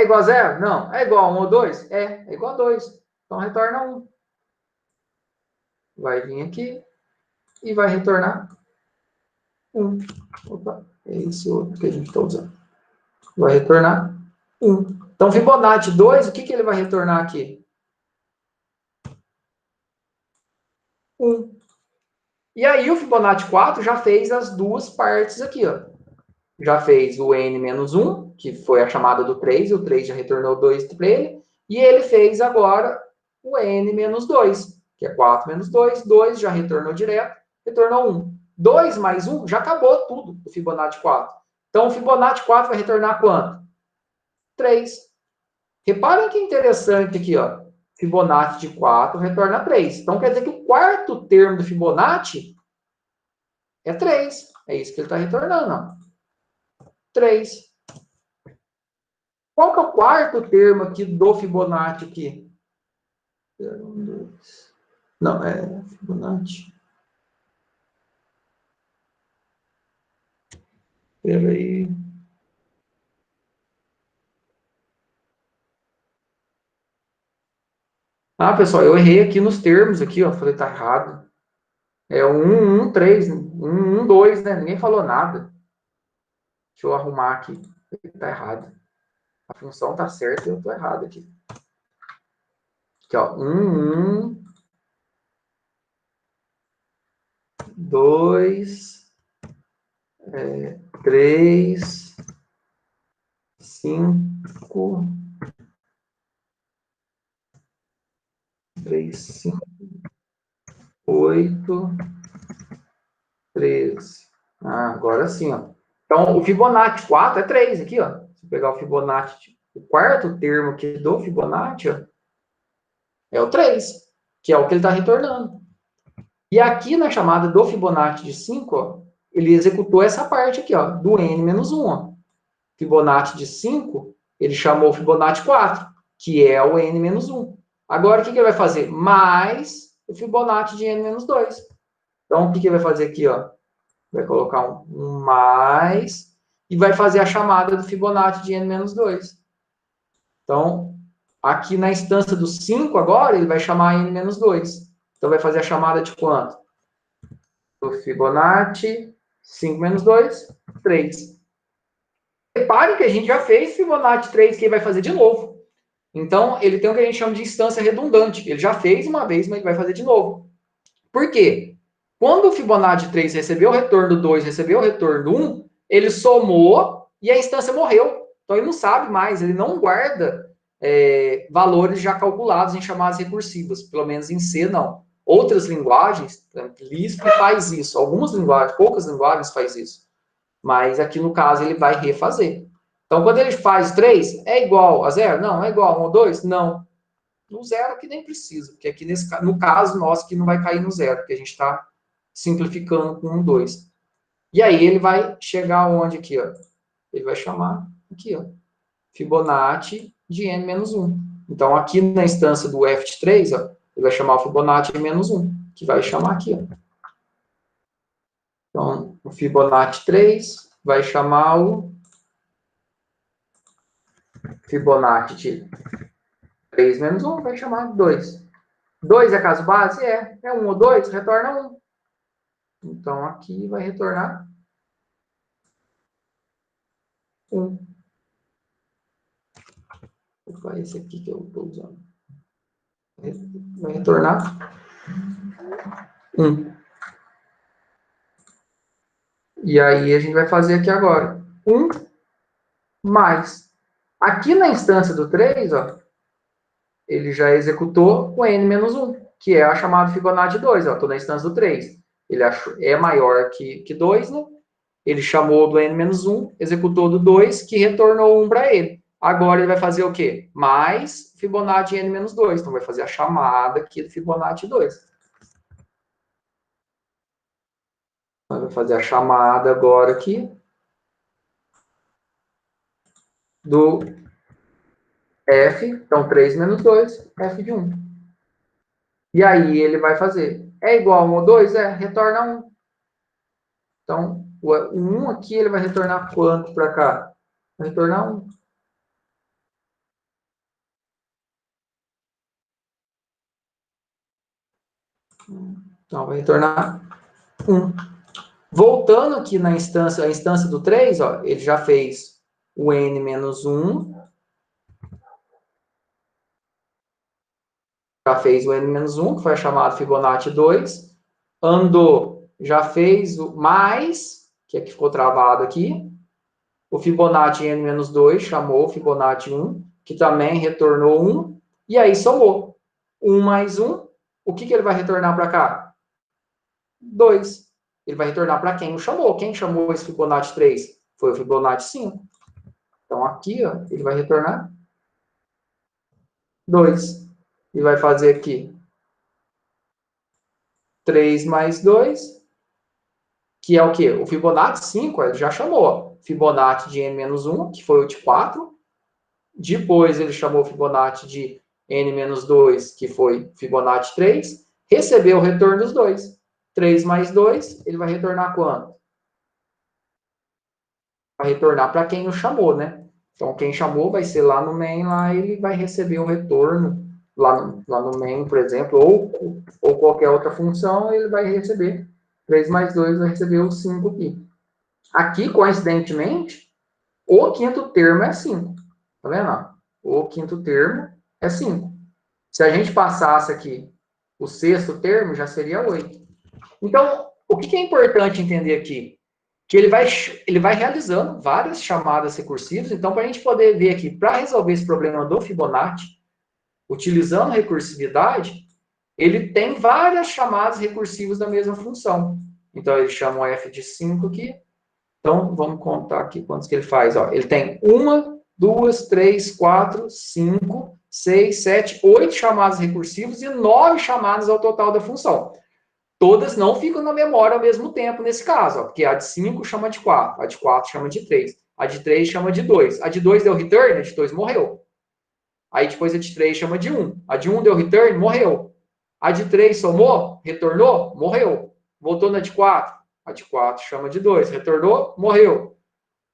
É igual a 0? Não. É igual a 1 ou 2? É igual a 2. Então, retorna 1. Vai vir aqui e vai retornar 1. Opa, é esse outro que a gente está usando. Vai retornar 1. Então, Fibonacci 2, o que ele vai retornar aqui? 1. E aí, o Fibonacci 4 já fez as duas partes aqui, ó. Já fez o n menos 1, que foi a chamada do 3, o 3 já retornou 2 para ele, e ele fez agora o n menos 2, que é 4 menos 2, 2 já retornou direto, retornou 1. 2 mais 1, já acabou tudo do Fibonacci 4. Então, o Fibonacci 4 vai retornar quanto? 3. Reparem que interessante aqui, ó. Fibonacci de 4 retorna 3. Então, quer dizer que o quarto termo do Fibonacci é 3. É isso que ele está retornando, ó. 3. Qual que é o quarto termo aqui do Fibonacci aqui? 0, 1, 2. Não, é Fibonacci. Espera aí. Ah, pessoal, eu errei aqui nos termos aqui, ó. Falei, tá errado. É 1, 1, 3. 1, 1, 2, né? Ninguém falou nada. Deixa eu arrumar aqui. Tá errado. A função tá certa e eu tô errado aqui. Aqui, ó. 1, 1, 2, 3, 5, 3, 5, 8, 13. Ah, agora sim, ó. Então, o Fibonacci 4 é 3 aqui, ó. Se pegar o Fibonacci, o quarto termo aqui do Fibonacci, ó, é o 3, que é o que ele está retornando. E aqui na chamada do Fibonacci de 5, ó, ele executou essa parte aqui, ó, do n menos 1, ó. Fibonacci de 5, ele chamou o Fibonacci 4, que é o n menos 1. Agora, o que ele vai fazer? Mais o Fibonacci de n-2. Então, o que ele vai fazer aqui? Ó? Vai colocar um mais e vai fazer a chamada do Fibonacci de n-2. Então, aqui na instância do 5 agora, ele vai chamar n-2. Então, vai fazer a chamada de quanto? Do Fibonacci, 5 menos 2, 3. Repare que a gente já fez Fibonacci 3, que ele vai fazer de novo. Então, ele tem o que a gente chama de instância redundante. Ele já fez uma vez, mas ele vai fazer de novo. Por quê? Quando o Fibonacci 3 recebeu o retorno 2, recebeu o retorno 1, ele somou e a instância morreu. Então, ele não sabe mais, ele não guarda valores já calculados em chamadas recursivas. Pelo menos em C, não. Outras linguagens, Lisp faz isso. Algumas linguagens, poucas linguagens faz isso. Mas aqui no caso ele vai refazer. Então, quando ele faz 3, é igual a 0? Não. É igual a 1 ou 2? Não. No 0 que nem precisa, porque aqui no caso nosso que não vai cair no 0, porque a gente está simplificando com 1, 2. E aí ele vai chegar onde aqui, ó? Ele vai chamar aqui, ó, Fibonacci de n-1. Então, aqui na instância do f de 3, ó, ele vai chamar o Fibonacci de -1, que vai chamar aqui, ó. Então, o Fibonacci 3 vai chamar o Fibonacci de 3 menos 1, vai chamar de 2. 2 é caso base? É 1 ou 2? Retorna 1. Então, aqui vai retornar 1. Opa, esse aqui que eu estou usando. Vai retornar 1. E aí a gente vai fazer aqui agora 1 mais. Aqui na instância do 3, ó, ele já executou o n-1, que é a chamada Fibonacci 2. Estou na instância do 3. Ele é maior que 2, né? Ele chamou do n-1, executou do 2, que retornou 1 para ele. Agora ele vai fazer o quê? Mais Fibonacci n-2. Então vai fazer a chamada aqui do Fibonacci 2. Então, vai fazer a chamada agora aqui do f, então 3 menos 2, f de 1. E aí ele vai fazer, é igual a 1 ou 2? Retorna 1. Então, o 1 aqui, ele vai retornar quanto para cá? Vai retornar 1. Então, vai retornar 1. Voltando aqui na instância, a instância do 3, ó, ele já fez o n-1, já fez o n-1, que foi a chamada Fibonacci 2, andou, já fez o mais, que é que ficou travado aqui, o Fibonacci n-2 chamou o Fibonacci 1, que também retornou 1, e aí somou. 1 mais 1, o que ele vai retornar para cá? 2. Ele vai retornar para quem o chamou. Quem chamou esse Fibonacci 3? Foi o Fibonacci 5. Então, aqui, ó, ele vai retornar 2. E vai fazer aqui 3 mais 2, que é o quê? O Fibonacci 5, ele já chamou. Fibonacci de n-1, que foi o de 4. Depois ele chamou o Fibonacci de n-2, que foi Fibonacci 3. Recebeu o retorno dos dois. 3 mais 2, ele vai retornar quanto? Vai retornar para quem o chamou, né? Então, quem chamou vai ser lá no main, lá ele vai receber o retorno, lá no main, por exemplo, ou qualquer outra função, ele vai receber 3 mais 2, vai receber o 5 aqui. Aqui, coincidentemente, o quinto termo é 5. Tá vendo? O quinto termo é 5. Se a gente passasse aqui o sexto termo, já seria 8. Então, o que é importante entender aqui? Que ele vai realizando várias chamadas recursivas. Então, para a gente poder ver aqui, para resolver esse problema do Fibonacci, utilizando recursividade, ele tem várias chamadas recursivas da mesma função. Então, ele chama o f de 5 aqui. Então, vamos contar aqui quantos que ele faz. Ó, ele tem 1, 2, 3, 4, 5, 6, 7, 8 chamadas recursivas e 9 chamadas ao total da função. Todas não ficam na memória ao mesmo tempo nesse caso, ó, porque a de 5 chama de 4, a de 4 chama de 3, a de 3 chama de 2. A de 2 deu return, a de 2 morreu. Aí depois a de 3 chama de 1. A de 1 deu return, morreu. A de 3 somou, retornou, morreu. Voltou na de 4. A de 4 chama de 2. Retornou, morreu.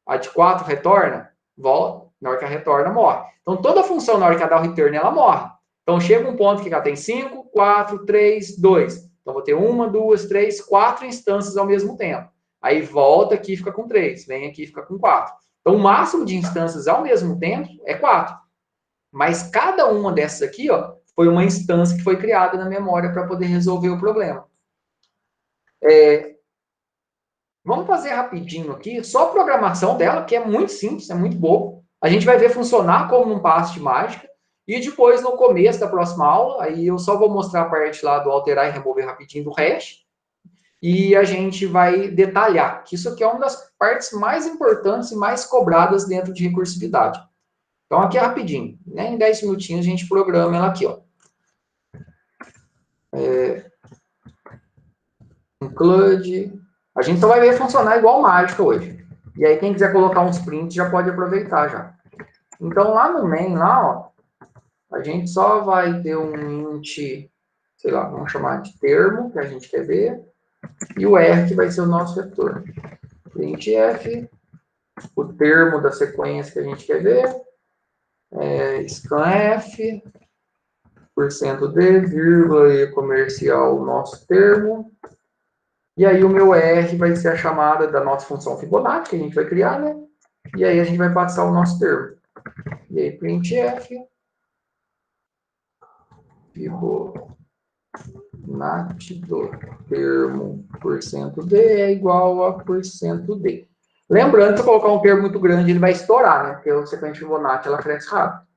A de 4 retorna, volta. Na hora que ela retorna, morre. Então, toda função, na hora que ela dá o return, ela morre. Então, chega um ponto que ela tem 5, 4, 3, 2. Então, vou ter 1, 2, 3, 4 instâncias ao mesmo tempo. Aí, volta aqui e fica com 3. Vem aqui e fica com 4. Então, o máximo de instâncias ao mesmo tempo é 4. Mas cada uma dessas aqui, ó, foi uma instância que foi criada na memória para poder resolver o problema. Vamos fazer rapidinho aqui, só a programação dela, que é muito simples, é muito boa. A gente vai ver funcionar como um passe de mágica. E depois, no começo da próxima aula, aí eu só vou mostrar a parte lá do alterar e remover rapidinho do hash. E a gente vai detalhar, que isso aqui é uma das partes mais importantes e mais cobradas dentro de recursividade. Então, aqui é rapidinho, né? Em 10 minutinhos a gente programa ela aqui, ó. Include. A gente só vai ver funcionar igual mágica hoje. E aí, quem quiser colocar uns prints já pode aproveitar já. Então, lá no main, lá, ó, a gente só vai ter um int, sei lá, vamos chamar de termo, que a gente quer ver, e o R que vai ser o nosso retorno. Printf, o termo da sequência que a gente quer ver, scanf, %d, vírgula e comercial, o nosso termo. E aí o meu R vai ser a chamada da nossa função Fibonacci, que a gente vai criar, né? E aí a gente vai passar o nosso termo. E aí printf, Fibonacci do termo %d é igual a %d. Lembrando que se eu colocar um termo muito grande, ele vai estourar, né? Porque a sequência Fibonacci, ela cresce rápido.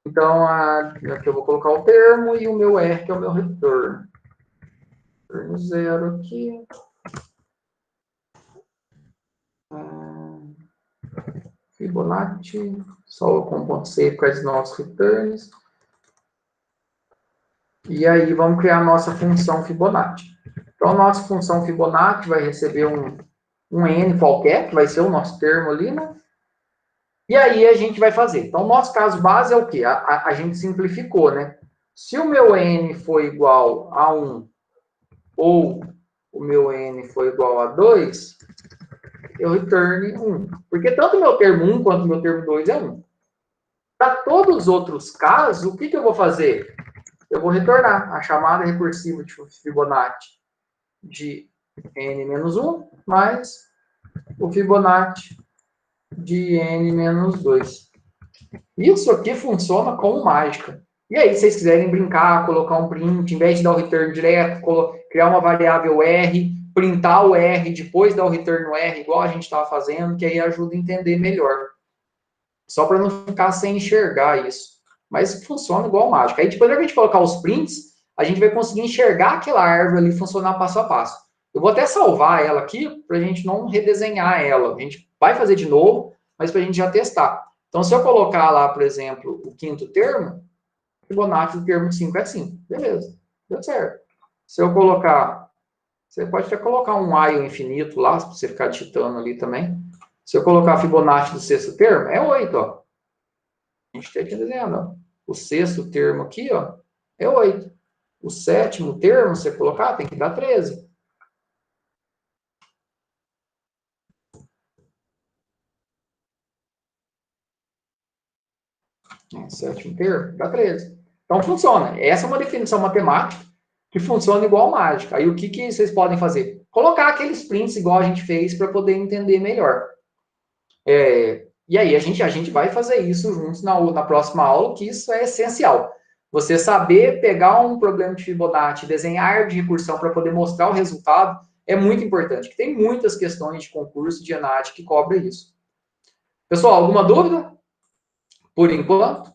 Então, aqui eu vou colocar o termo e o meu R, que é o meu retorno. Retorno 0 aqui. Fibonacci, só com ponto C para os nossos returns. E aí vamos criar a nossa função Fibonacci. Então, a nossa função Fibonacci vai receber um N qualquer, que vai ser o nosso termo ali, né? E aí a gente vai fazer. Então, o nosso caso base é o quê? A gente simplificou, né? Se o meu N for igual a 1 ou o meu N for igual a 2, eu returne 1. Porque tanto o meu termo 1 quanto o meu termo 2 é 1. Para todos os outros casos, o que eu vou fazer? Eu vou retornar a chamada recursiva de Fibonacci de n-1 mais o Fibonacci de n-2. Isso aqui funciona como mágica. E aí, se vocês quiserem brincar, colocar um print, em vez de dar o return direto, criar uma variável R, printar o R, depois dar o return no R, igual a gente estava fazendo, que aí ajuda a entender melhor. Só para não ficar sem enxergar isso. Mas funciona igual mágica. Aí, depois que a gente colocar os prints, a gente vai conseguir enxergar aquela árvore ali funcionar passo a passo. Eu vou até salvar ela aqui, para a gente não redesenhar ela. A gente vai fazer de novo, mas para a gente já testar. Então, se eu colocar lá, por exemplo, o quinto termo, o Fibonacci do termo 5 é assim. Beleza, deu certo. Se eu colocar... Você pode até colocar um while infinito lá, para você ficar digitando ali também. Se eu colocar Fibonacci do sexto termo, é 8, ó. A gente está aqui desenhando, ó. O sexto termo aqui, ó, é 8. O sétimo termo, você colocar, tem que dar 13. Sétimo termo, dá 13. Então, funciona. Essa é uma definição matemática que funciona igual mágica. Aí, o que vocês podem fazer? Colocar aqueles prints igual a gente fez para poder entender melhor. E aí, a gente vai fazer isso juntos na próxima aula, que isso é essencial. Você saber pegar um problema de Fibonacci, desenhar de recursão para poder mostrar o resultado, é muito importante. Que tem muitas questões de concurso de ENAD que cobra isso. Pessoal, alguma dúvida? Por enquanto?